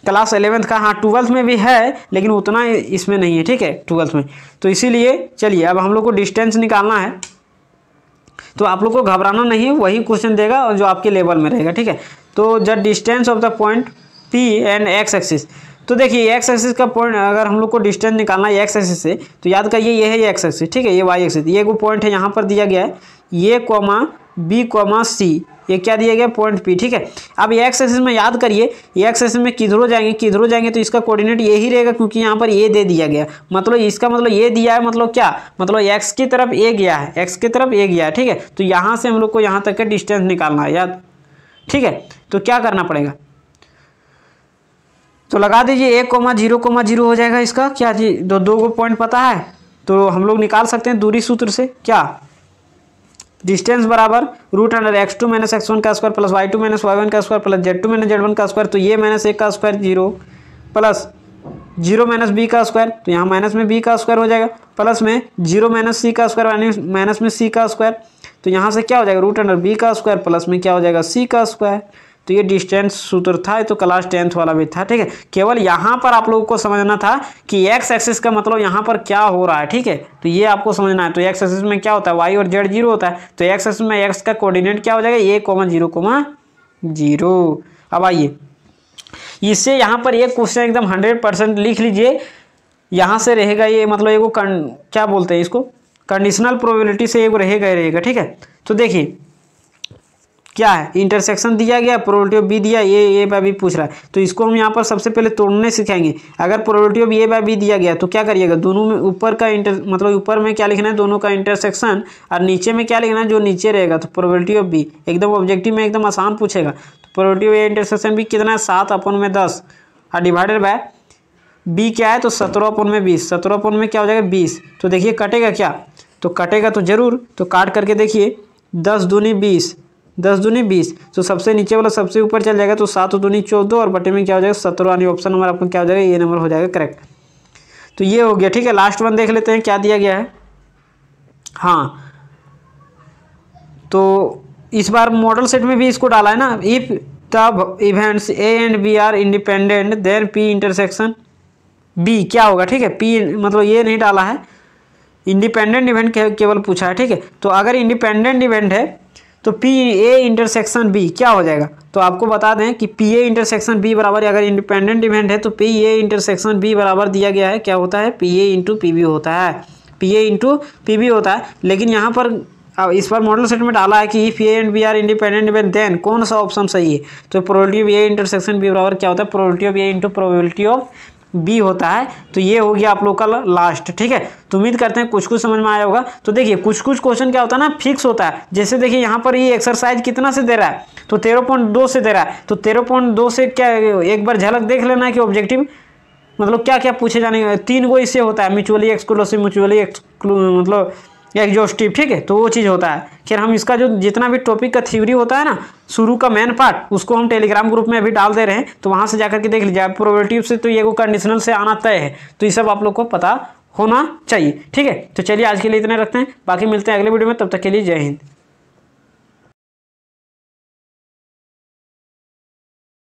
Speaker 1: क्लास 11th का। हाँ 12th में भी है लेकिन उतना इसमें नहीं है। ठीक है 12th में, तो इसीलिए चलिए अब हम लोग को डिस्टेंस निकालना है। तो आप लोग को घबराना नहीं है, वही क्वेश्चन देगा और जो आपके लेवल में रहेगा। ठीक है, तो the distance of the point P and x axis. तो देखिए एक्स एक्सिस का पॉइंट, अगर हम लोग को डिस्टेंस निकालना है एक्स एक्सिस से, तो याद करिए ये है एक्स एक्सिस। ठीक है, ये वाई एक्सिस, ये वो पॉइंट है यहाँ पर दिया गया है, ये कॉमा बी कॉमा सी, ये क्या दिया गया पॉइंट पी। ठीक है, अब एक्स एक्सिस में याद करिए, एक्स एक्सिस में किधरों जाएंगे तो इसका कोऑर्डिनेट यही रहेगा, क्योंकि यहाँ पर ये दे दिया गया, मतलब इसका मतलब ये दिया है, मतलब क्या, मतलब एक्स की तरफ ए गया है, एक्स की तरफ ए गया है। ठीक है, तो यहाँ से हम लोग को यहाँ तक का डिस्टेंस निकालना है याद। ठीक है, तो क्या करना पड़ेगा, तो लगा दीजिए 1,0,0 हो जाएगा इसका। क्या जी दो को पॉइंट पता है तो हम लोग निकाल सकते हैं दूरी सूत्र से। क्या डिस्टेंस बराबर √x2 - x1 का स्क्वायर प्लस y2 - y1 का स्क्वायर प्लस z2 - z1 का स्क्वायर। तो ये -1 का स्क्वायर 0 प्लस 0 - b का स्क्वायर, तो यहाँ माइनस में b का स्क्वायर हो जाएगा, प्लस में 0 - c का स्क्वायर यानी माइनस में c का स्क्वायर। तो यहाँ से क्या हो जाएगा √b का स्क्वायर प्लस में क्या हो जाएगा c का स्क्वायर। तो ये डिस्टेंस सूत्र था, तो क्लास 10th वाला भी था। ठीक है, केवल यहाँ पर आप लोगों को समझना था कि एक्स एक्सिस का मतलब यहाँ पर क्या हो रहा है। ठीक है, तो ये आपको समझना है। तो एक्स एक्सिस में क्या होता है वाई और जेड जीरो होता है, तो एक्स एक्सिस में एक्स का कोऑर्डिनेट क्या हो जाएगा 1,0,0। अब आइए इससे यहाँ पर एक क्वेश्चन एकदम 100% लिख लीजिए, यहाँ से रहेगा ये, मतलब एगो क्या बोलते हैं इसको, कंडीशनल प्रोबेबिलिटी से एक रहेगा। ठीक है, तो देखिए क्या है, इंटरसेक्शन दिया गया, प्रोबेबिलिटी ऑफ बी दिया, ए बाय बी पूछ रहा है, तो इसको हम यहाँ पर सबसे पहले तोड़ने सिखाएंगे। अगर probability of A by B दिया गया तो क्या करिएगा, दोनों में ऊपर का मतलब ऊपर में क्या लिखना है, दोनों का इंटरसेक्शन, और नीचे में क्या लिखना है, जो नीचे रहेगा। तो प्रोबेबिलिटी ऑफ बी एकदम ऑब्जेक्टिव में एकदम आसान पूछेगा। तो probability of A intersection B कितना है, 7/10 और डिवाइडेड बाय बी क्या है, तो 17/20, 17 क्या हो जाएगा 20। तो देखिए कटेगा क्या, तो कटेगा तो जरूर, तो काट करके देखिए 10 दूनी 20, 10 दूनी 20, तो सबसे नीचे वाला सबसे ऊपर चल जाएगा, तो 7 दूनी 14 और बटे में क्या हो जाएगा 17, यानी ऑप्शन नंबर आपका क्या हो जाएगा, ये नंबर हो जाएगा करेक्ट। तो ये हो गया। ठीक है, लास्ट वन देख लेते हैं क्या दिया गया है। हाँ, तो इस बार मॉडल सेट में भी इसको डाला है ना, if the events A and B are independent then P intersection B क्या होगा। ठीक है, पी मतलब ये नहीं डाला है, इंडिपेंडेंट इवेंट केवल पूछा है। ठीक है, तो अगर इंडिपेंडेंट इवेंट है तो पी ए इंटरसेक्शन बी क्या हो जाएगा। तो आपको बता दें कि पी ए इंटरसेक्शन बी बराबर, अगर इंडिपेंडेंट इवेंट है तो पी ए इंटरसेक्शन बी बराबर दिया गया है, क्या होता है, P A into P B होता है, P A into P B होता है। लेकिन यहाँ पर इस बार मॉडल सेट में डाला है कि if A and B are independent event then कौन सा ऑप्शन सही है। तो probability of A intersection B बराबर क्या होता है, probability of A into probability of B होता है। तो ये हो गया आप लोग का लास्ट। ठीक है, तो उम्मीद करते हैं कुछ कुछ समझ में आया होगा। तो देखिए कुछ कुछ क्वेश्चन क्या होता है ना, फिक्स होता है। जैसे देखिए यहाँ पर ये एक्सरसाइज कितना से दे रहा है, तो 13.2 से दे रहा है। तो 13.2 से क्या एक बार झलक देख लेना है कि ऑब्जेक्टिव मतलब क्या क्या पूछे जाने, 3 गो इससे होता है, म्यूचुअली एक्सक्लूसिव, म्यूचुअली मतलब एग्जॉस्टिव। ठीक है, तो वो चीज़ होता है। खैर हम इसका जो जितना भी टॉपिक का थ्योरी होता है ना, शुरू का मेन पार्ट, उसको हम टेलीग्राम ग्रुप में अभी डाल दे रहे हैं, तो वहाँ से जाकर के देख लीजिए। प्रोबेबिलिटी से तो ये को कंडीशनल से आना तय है, तो ये सब आप लोग को पता होना चाहिए। ठीक है, तो चलिए आज के लिए इतने रखते हैं, बाकी मिलते हैं अगले वीडियो में, तब तक के लिए जय हिंद।